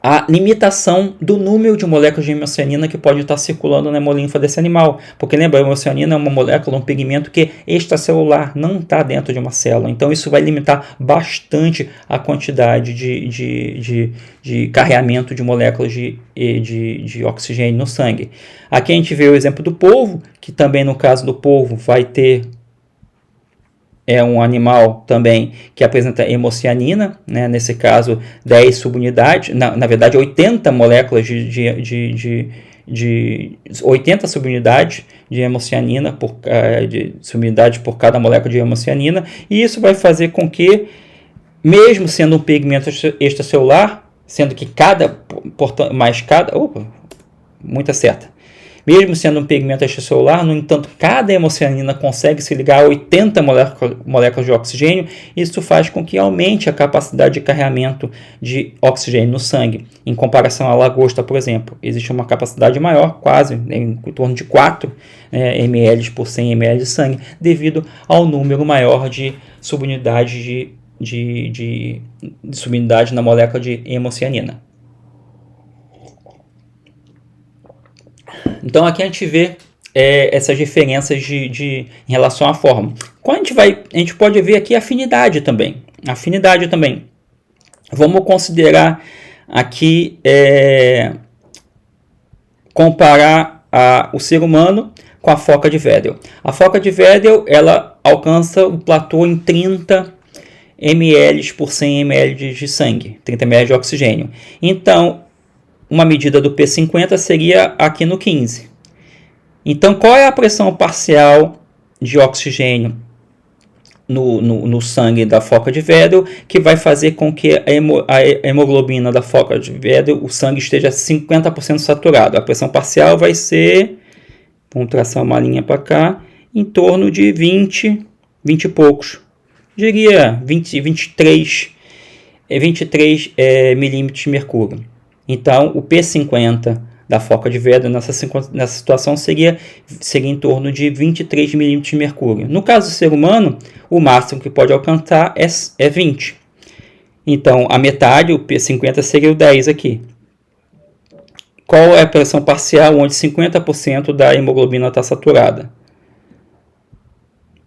a limitação do número de moléculas de hemocianina que pode estar circulando na hemolinfa desse animal. Porque lembra, a hemocianina é uma molécula, um pigmento que é extracelular, não está dentro de uma célula. Então isso vai limitar bastante a quantidade de carreamento de moléculas de oxigênio no sangue. Aqui a gente vê o exemplo do polvo, que também no caso do polvo vai ter um animal também que apresenta hemocianina, né? Nesse caso 10 subunidades, na verdade 80 moléculas de 80 subunidades de hemocianina subunidades por cada molécula de hemocianina, e isso vai fazer com que, mesmo sendo um pigmento extracelular, sendo que muita certa. Mesmo sendo um pigmento extracelular, no entanto, cada hemocianina consegue se ligar a 80 moléculas de oxigênio. Isso faz com que aumente a capacidade de carregamento de oxigênio no sangue. Em comparação à lagosta, por exemplo, existe uma capacidade maior, quase em torno de 4 ml por 100 ml de sangue, devido ao número maior de subunidades de subunidade na molécula de hemocianina. Então aqui a gente vê essas diferenças em relação à forma. Quando a gente pode ver aqui a afinidade também. Vamos considerar aqui comparar o ser humano com a foca de Weddell. A foca de Weddell, ela alcança o platô em 30 ml por 100 ml de sangue, 30 ml de oxigênio. Então, uma medida do P50 seria aqui no 15. Então, qual é a pressão parcial de oxigênio no sangue da foca de Weddell, que vai fazer com que a hemoglobina da foca de Weddell, o sangue esteja 50% saturado? A pressão parcial vai ser, vamos traçar uma linha para cá, em torno de 20 e poucos. Diria 23 milímetros de mercúrio. Então, o P50 da foca de Weddell nessa situação seria em torno de 23 milímetros de mercúrio. No caso do ser humano, o máximo que pode alcançar é 20. Então, a metade, o P50, seria o 10 aqui. Qual é a pressão parcial onde 50% da hemoglobina está saturada?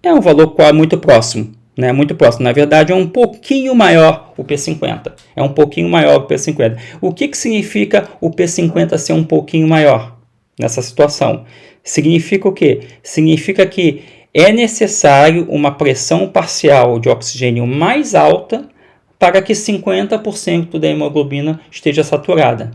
É um valor muito próximo. Muito próximo. Na verdade, é um pouquinho maior o P50. É um pouquinho maior o P50. O que significa o P50 ser um pouquinho maior nessa situação? Significa o quê? Significa que é necessário uma pressão parcial de oxigênio mais alta para que 50% da hemoglobina esteja saturada.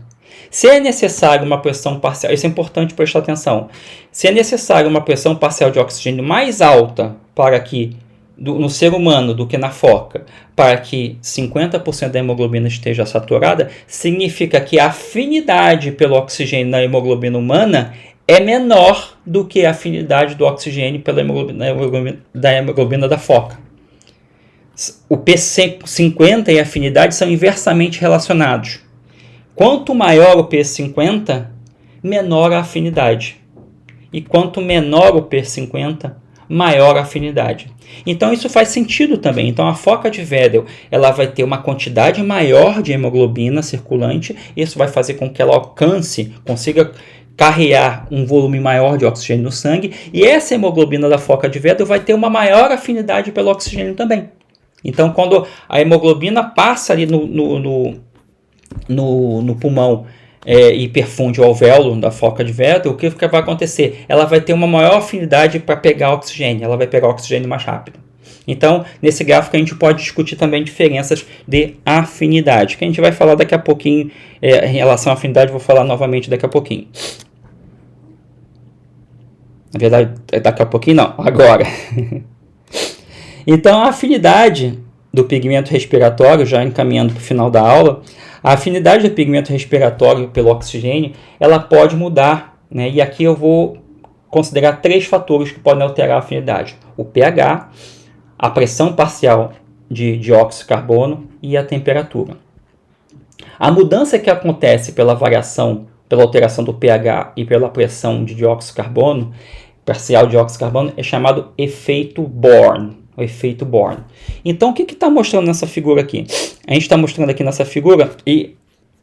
Se é necessário uma pressão parcial, isso é importante prestar atenção. Se é necessário uma pressão parcial de oxigênio mais alta para que no ser humano do que na foca, para que 50% da hemoglobina esteja saturada, significa que a afinidade pelo oxigênio na hemoglobina humana é menor do que a afinidade do oxigênio pela hemoglobina da foca. O P50 e a afinidade são inversamente relacionados. Quanto maior o P50, menor a afinidade. E quanto menor o P50, maior a afinidade. Então isso faz sentido também. Então a foca de Weddell, ela vai ter uma quantidade maior de hemoglobina circulante. Isso vai fazer com que ela consiga carregar um volume maior de oxigênio no sangue. E essa hemoglobina da foca de Weddell vai ter uma maior afinidade pelo oxigênio também. Então quando a hemoglobina passa ali no pulmão e perfunde o alvéolo da foca de Weddell, o que vai acontecer? Ela vai ter uma maior afinidade para pegar oxigênio, ela vai pegar oxigênio mais rápido. Então, nesse gráfico a gente pode discutir também diferenças de afinidade, que a gente vai falar daqui a pouquinho. Em relação à afinidade, vou falar novamente daqui a pouquinho. Na verdade, daqui a pouquinho não, agora. Então, a afinidade do pigmento respiratório, já encaminhando para o final da aula, a afinidade do pigmento respiratório pelo oxigênio, ela pode mudar, né? E aqui eu vou considerar 3 fatores que podem alterar a afinidade: o pH, a pressão parcial de dióxido de carbono e a temperatura. A mudança que acontece pela alteração do pH e pela pressão de dióxido de carbono, parcial de dióxido de carbono, é chamado efeito Born. O efeito Born. Então, o que está mostrando nessa figura aqui? A gente está mostrando aqui nessa figura, e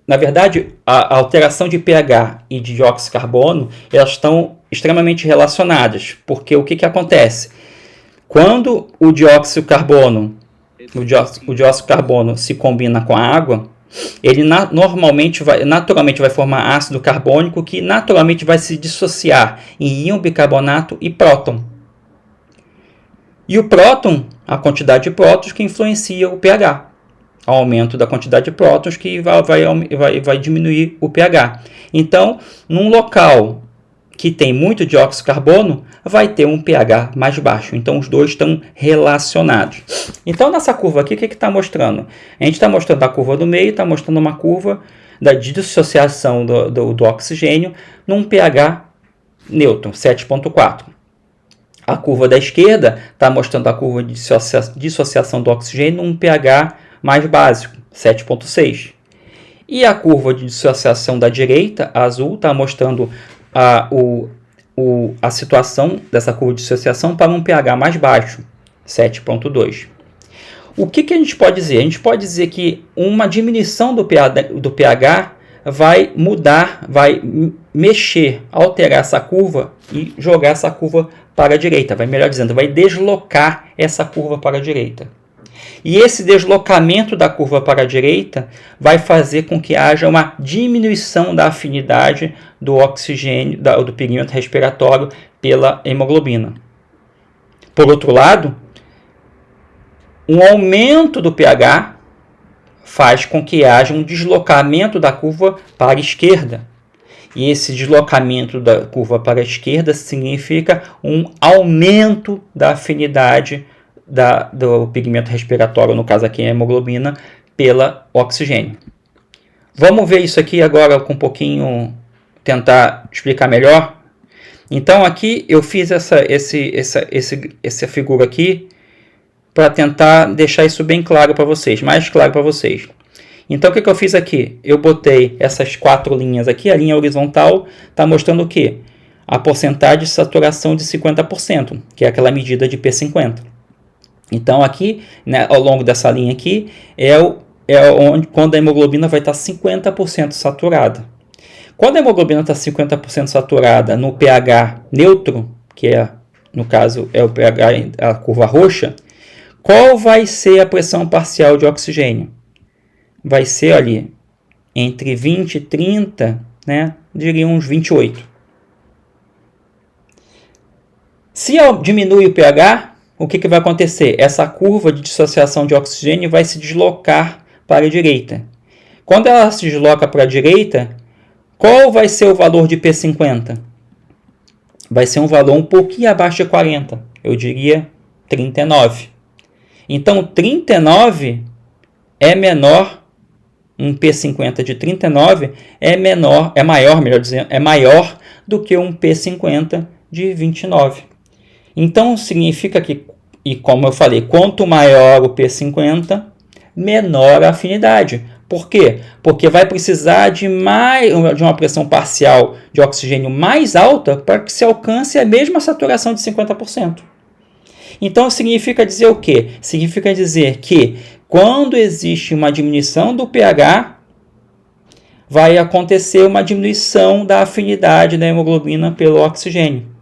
na verdade, a alteração de pH e de dióxido de carbono, elas estão extremamente relacionadas, porque o que acontece? Quando o dióxido de carbono se combina com a água, ele naturalmente vai formar ácido carbônico, que naturalmente vai se dissociar em íon bicarbonato e próton. E o próton, a quantidade de prótons que influencia o pH. O aumento da quantidade de prótons que vai diminuir o pH. Então, num local que tem muito dióxido de carbono, vai ter um pH mais baixo. Então, os dois estão relacionados. Então, nessa curva aqui, o que está mostrando? A gente está mostrando a curva do meio, está mostrando uma curva da dissociação do oxigênio num pH neutro, 7,4. A curva da esquerda está mostrando a curva de dissociação do oxigênio num pH mais básico, 7,6. E a curva de dissociação da direita, a azul, está mostrando a situação dessa curva de dissociação para um pH mais baixo, 7,2. O que a gente pode dizer? A gente pode dizer que uma diminuição do pH vai mudar, vai mexer, alterar essa curva e jogar essa curva para a direita. Melhor dizendo, vai deslocar essa curva para a direita. E esse deslocamento da curva para a direita vai fazer com que haja uma diminuição da afinidade do oxigênio, do pigmento respiratório pela hemoglobina. Por outro lado, um aumento do pH faz com que haja um deslocamento da curva para a esquerda. E esse deslocamento da curva para a esquerda significa um aumento da afinidade do pigmento respiratório, no caso aqui a hemoglobina, pela oxigênio. Vamos ver isso aqui agora com um pouquinho, tentar explicar melhor. Então aqui eu fiz essa figura aqui para tentar deixar isso bem claro para vocês, mais claro para vocês. Então o que eu fiz aqui? Eu botei essas 4 linhas aqui, a linha horizontal está mostrando o quê? A porcentagem de saturação de 50%, que é aquela medida de P50. Então aqui, né, ao longo dessa linha aqui, quando a hemoglobina vai estar 50% saturada. Quando a hemoglobina está 50% saturada no pH neutro, que no caso é o pH, a curva roxa, qual vai ser a pressão parcial de oxigênio? Vai ser ali entre 20 e 30, né, diria uns 28. Se diminui o pH, o que vai acontecer? Essa curva de dissociação de oxigênio vai se deslocar para a direita. Quando ela se desloca para a direita, qual vai ser o valor de P50? Vai ser um valor um pouquinho abaixo de 40, eu diria 39. Então 39 é menor, um P50 de 39 é maior do que um P50 de 29. Então, significa que, e como eu falei, quanto maior o P50, menor a afinidade. Por quê? Porque vai precisar de uma pressão parcial de oxigênio mais alta para que se alcance a mesma saturação de 50%. Então, significa dizer o quê? Significa dizer que quando existe uma diminuição do pH, vai acontecer uma diminuição da afinidade da hemoglobina pelo oxigênio.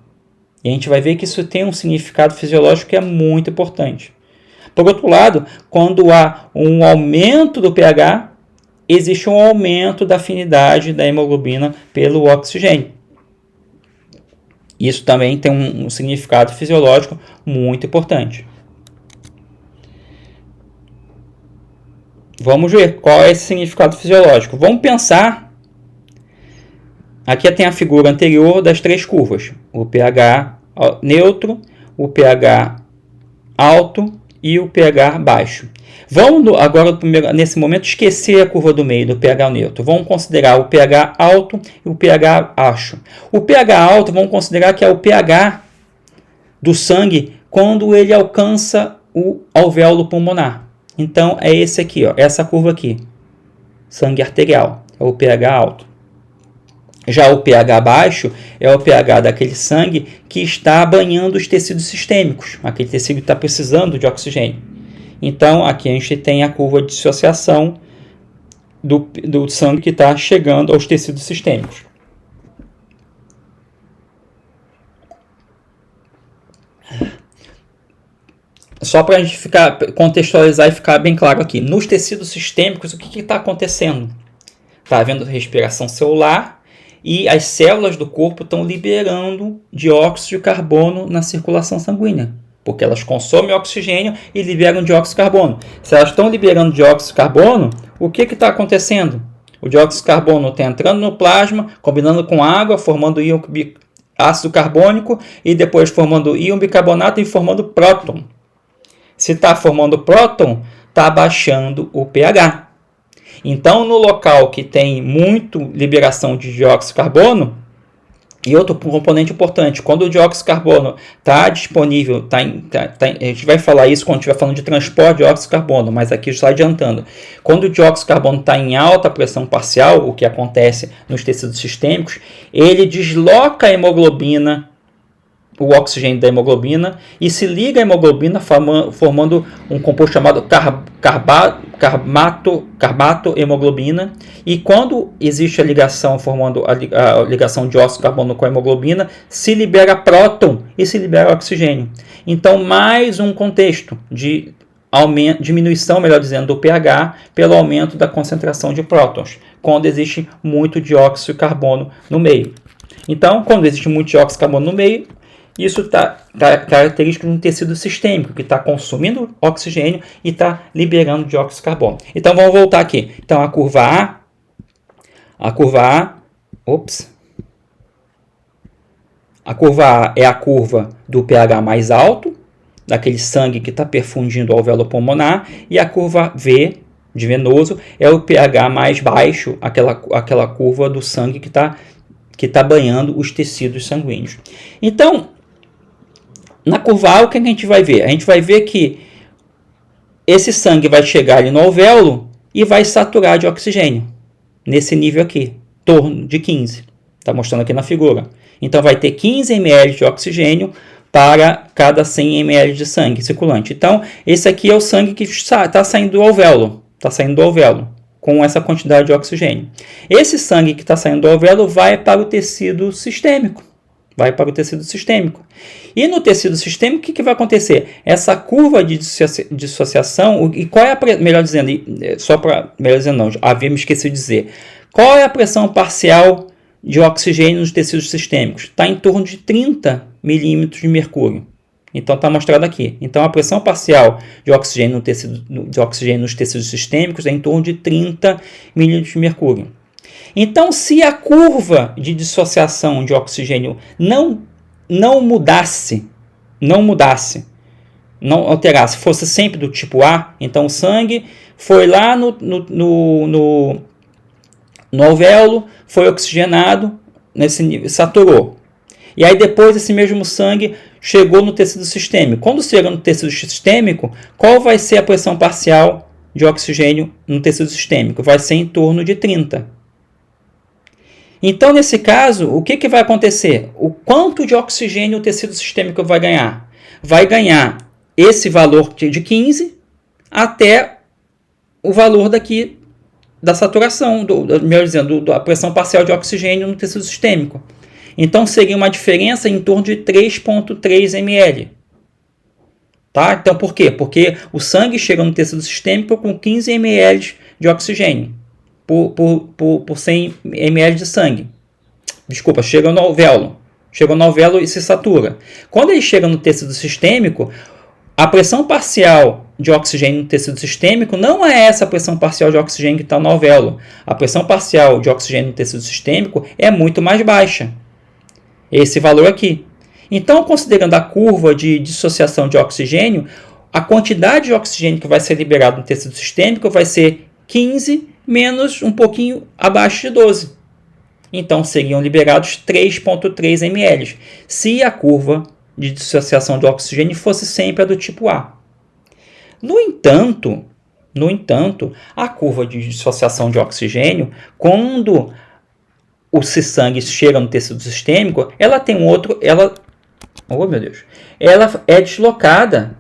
E a gente vai ver que isso tem um significado fisiológico que é muito importante. Por outro lado, quando há um aumento do pH, existe um aumento da afinidade da hemoglobina pelo oxigênio. Isso também tem um significado fisiológico muito importante. Vamos ver qual é esse significado fisiológico. Vamos pensar. Aqui tem a figura anterior das 3 curvas. O pH neutro, o pH alto e o pH baixo. Vamos agora, nesse momento, esquecer a curva do meio do pH neutro. Vamos considerar o pH alto e o pH baixo. O pH alto, vamos considerar que é o pH do sangue quando ele alcança o alvéolo pulmonar. Então, é esse aqui, ó, essa curva aqui. Sangue arterial, é o pH alto. Já o pH baixo é o pH daquele sangue que está banhando os tecidos sistêmicos. Aquele tecido está precisando de oxigênio. Então, aqui a gente tem a curva de dissociação do sangue que está chegando aos tecidos sistêmicos. Só para a gente contextualizar e ficar bem claro aqui. Nos tecidos sistêmicos, o que está acontecendo? Está havendo respiração celular e as células do corpo estão liberando dióxido de carbono na circulação sanguínea, porque elas consomem oxigênio e liberam dióxido de carbono. Se elas estão liberando dióxido de carbono, o que está acontecendo? O dióxido de carbono está entrando no plasma, combinando com água, formando ácido carbônico e depois formando íon bicarbonato e formando próton. Se está formando próton, está abaixando o pH. Então, no local que tem muito liberação de dióxido de carbono, e outro componente importante, quando o dióxido de carbono está disponível, a gente vai falar isso quando estiver falando de transporte de dióxido de carbono, mas aqui está adiantando. Quando o dióxido de carbono está em alta pressão parcial, o que acontece nos tecidos sistêmicos, ele desloca a hemoglobina, o oxigênio da hemoglobina, e se liga a hemoglobina formando um composto chamado carbato-hemoglobina, e quando existe a ligação, formando a ligação de dióxido de carbono com a hemoglobina, se libera próton e se libera oxigênio. Então, mais um contexto de diminuição, melhor dizendo, do pH pelo aumento da concentração de prótons, quando existe muito dióxido de carbono no meio. Então, quando existe muito dióxido de carbono no meio, isso está característico de um tecido sistêmico, que está consumindo oxigênio e está liberando dióxido de carbono. Então, vamos voltar aqui. Então, a curva A é a curva do pH mais alto, daquele sangue que está perfundindo o alvéolo pulmonar, e a curva V, de venoso, é o pH mais baixo, aquela curva do sangue que está banhando os tecidos sanguíneos. Então, na curva A, o que a gente vai ver? A gente vai ver que esse sangue vai chegar ali no alvéolo e vai saturar de oxigênio, nesse nível aqui, torno de 15. Está mostrando aqui na figura. Então, vai ter 15 ml de oxigênio para cada 100 ml de sangue circulante. Então, esse aqui é o sangue que está saindo do alvéolo. Está saindo do alvéolo com essa quantidade de oxigênio. Esse sangue que está saindo do alvéolo vai para o tecido sistêmico. E no tecido sistêmico, o que vai acontecer? Essa curva de dissociação, e qual é a, melhor dizendo, havia me esquecido de dizer, qual é a pressão parcial de oxigênio nos tecidos sistêmicos? Está em torno de 30 milímetros de mercúrio. Então, está mostrado aqui. Então, a pressão parcial de oxigênio nos tecidos sistêmicos é em torno de 30 milímetros de mercúrio. Então, se a curva de dissociação de oxigênio não mudasse, não alterasse, fosse sempre do tipo A, então o sangue foi lá no alvéolo, foi oxigenado, nesse nível, saturou. E aí depois esse mesmo sangue chegou no tecido sistêmico. Quando chega no tecido sistêmico, qual vai ser a pressão parcial de oxigênio no tecido sistêmico? Vai ser em torno de 30. Então, nesse caso, o que vai acontecer? O quanto de oxigênio o tecido sistêmico vai ganhar? Vai ganhar esse valor de 15 até o valor daqui da saturação, melhor dizendo, da pressão parcial de oxigênio no tecido sistêmico. Então, seria uma diferença em torno de 3,3 ml. Tá? Então, por quê? Porque o sangue chega no tecido sistêmico com 15 ml de oxigênio por 100 ml de sangue. Desculpa, chega no alvéolo. Chega no alvéolo e se satura. Quando ele chega no tecido sistêmico, a pressão parcial de oxigênio no tecido sistêmico não é essa pressão parcial de oxigênio que está no alvéolo. A pressão parcial de oxigênio no tecido sistêmico é muito mais baixa. Esse valor aqui. Então, considerando a curva de dissociação de oxigênio, a quantidade de oxigênio que vai ser liberado no tecido sistêmico vai ser 15 menos um pouquinho abaixo de 12. Então, seriam liberados 3,3 ml, se a curva de dissociação de oxigênio fosse sempre a do tipo A. No entanto, a curva de dissociação de oxigênio, quando o sangue chega no tecido sistêmico, ela tem ela é deslocada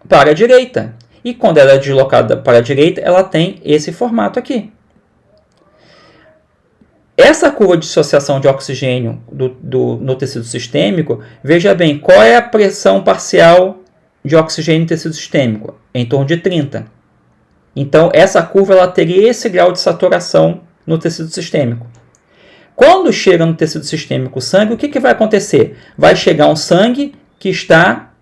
para a direita. E quando ela é deslocada para a direita, ela tem esse formato aqui. essa curva de dissociação de oxigênio no tecido sistêmico, veja bem, qual é a pressão parcial de oxigênio no tecido sistêmico? Em torno de 30. Então, essa curva ela teria esse grau de saturação no tecido sistêmico. Quando chega no tecido sistêmico o sangue, o que vai acontecer? Vai chegar um sangue que está...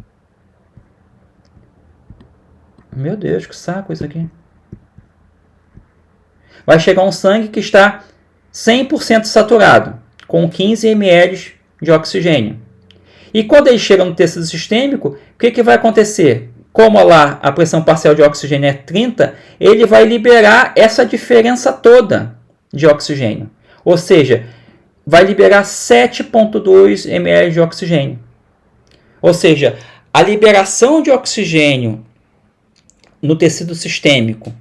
Meu Deus, que saco isso aqui. Vai chegar um sangue que está 100% saturado, com 15 ml de oxigênio. E quando ele chega no tecido sistêmico, o que vai acontecer? Como lá a pressão parcial de oxigênio é 30, ele vai liberar essa diferença toda de oxigênio. Ou seja, vai liberar 7,2 ml de oxigênio. Ou seja, a liberação de oxigênio no tecido sistêmico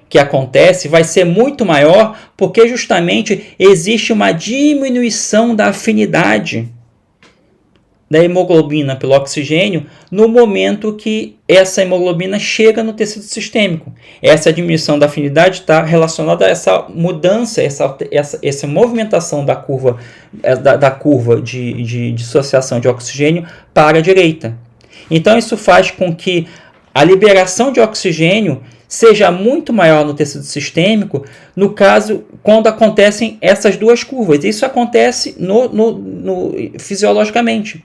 que acontece vai ser muito maior porque justamente existe uma diminuição da afinidade da hemoglobina pelo oxigênio no momento que essa hemoglobina chega no tecido sistêmico. Essa diminuição da afinidade está relacionada a essa mudança, essa movimentação da curva de dissociação de oxigênio para a direita. Então isso faz com que a liberação de oxigênio seja muito maior no tecido sistêmico, no caso, quando acontecem essas duas curvas. Isso acontece fisiologicamente,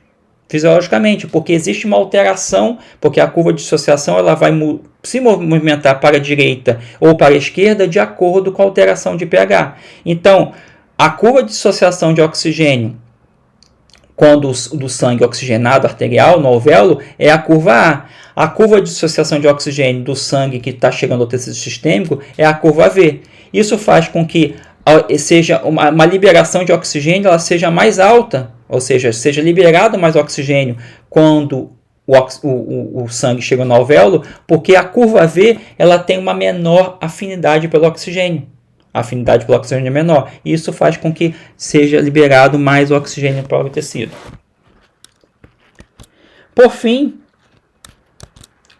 porque existe uma alteração, porque a curva de dissociação ela vai se movimentar para a direita ou para a esquerda de acordo com a alteração de pH. Então, a curva de dissociação de oxigênio, quando do sangue oxigenado arterial no alvéolo, é a curva A. A curva de dissociação de oxigênio do sangue que está chegando ao tecido sistêmico é a curva V. Isso faz com que seja uma liberação de oxigênio ela seja mais alta, ou seja, seja liberado mais oxigênio quando o sangue chega no alvéolo, porque a curva V ela tem uma menor afinidade pelo oxigênio. A afinidade pelo oxigênio é menor. E isso faz com que seja liberado mais oxigênio para o tecido. Por fim,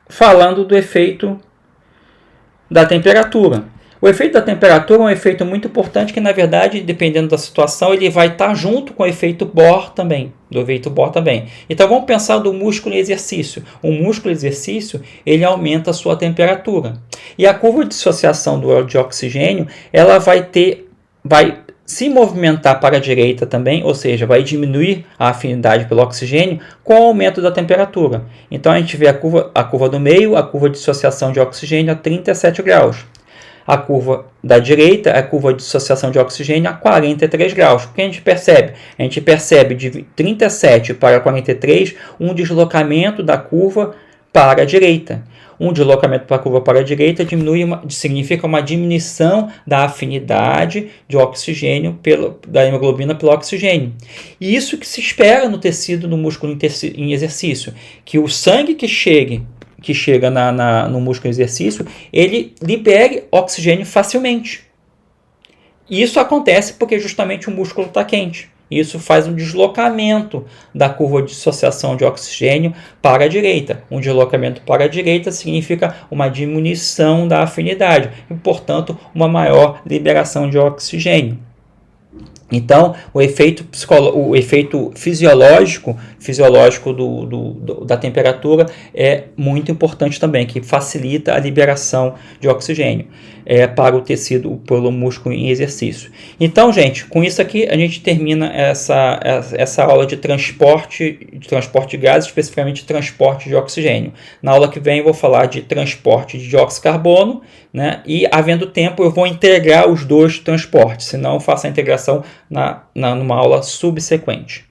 falando do efeito da temperatura. O efeito da temperatura é um efeito muito importante que, na verdade, dependendo da situação, ele vai estar junto com o efeito Bohr também, Então, vamos pensar do músculo em exercício. O músculo em exercício, ele aumenta a sua temperatura. E a curva de dissociação de oxigênio, ela vai se movimentar para a direita também, ou seja, vai diminuir a afinidade pelo oxigênio com o aumento da temperatura. Então, a gente vê a curva do meio, a curva de dissociação de oxigênio a 37 graus. A curva da direita é a curva de dissociação de oxigênio a 43 graus. O que a gente percebe? A gente percebe de 37 para 43 um deslocamento da curva para a direita. Um deslocamento para a curva para a direita significa uma diminuição da afinidade de oxigênio da hemoglobina pelo oxigênio. E isso que se espera no tecido do músculo em exercício, que o sangue que chega no músculo em exercício, ele libere oxigênio facilmente. Isso acontece porque justamente o músculo está quente. Isso faz um deslocamento da curva de dissociação de oxigênio para a direita. Um deslocamento para a direita significa uma diminuição da afinidade e, portanto, uma maior liberação de oxigênio. Então, o efeito fisiológico da temperatura é muito importante também, que facilita a liberação de oxigênio para o tecido, pelo músculo em exercício. Então, gente, com isso aqui a gente termina essa aula de transporte de gases, especificamente transporte de oxigênio. Na aula que vem eu vou falar de transporte de dióxido de carbono, né? E, havendo tempo, eu vou integrar os dois transportes, senão eu faço a integração numa aula subsequente.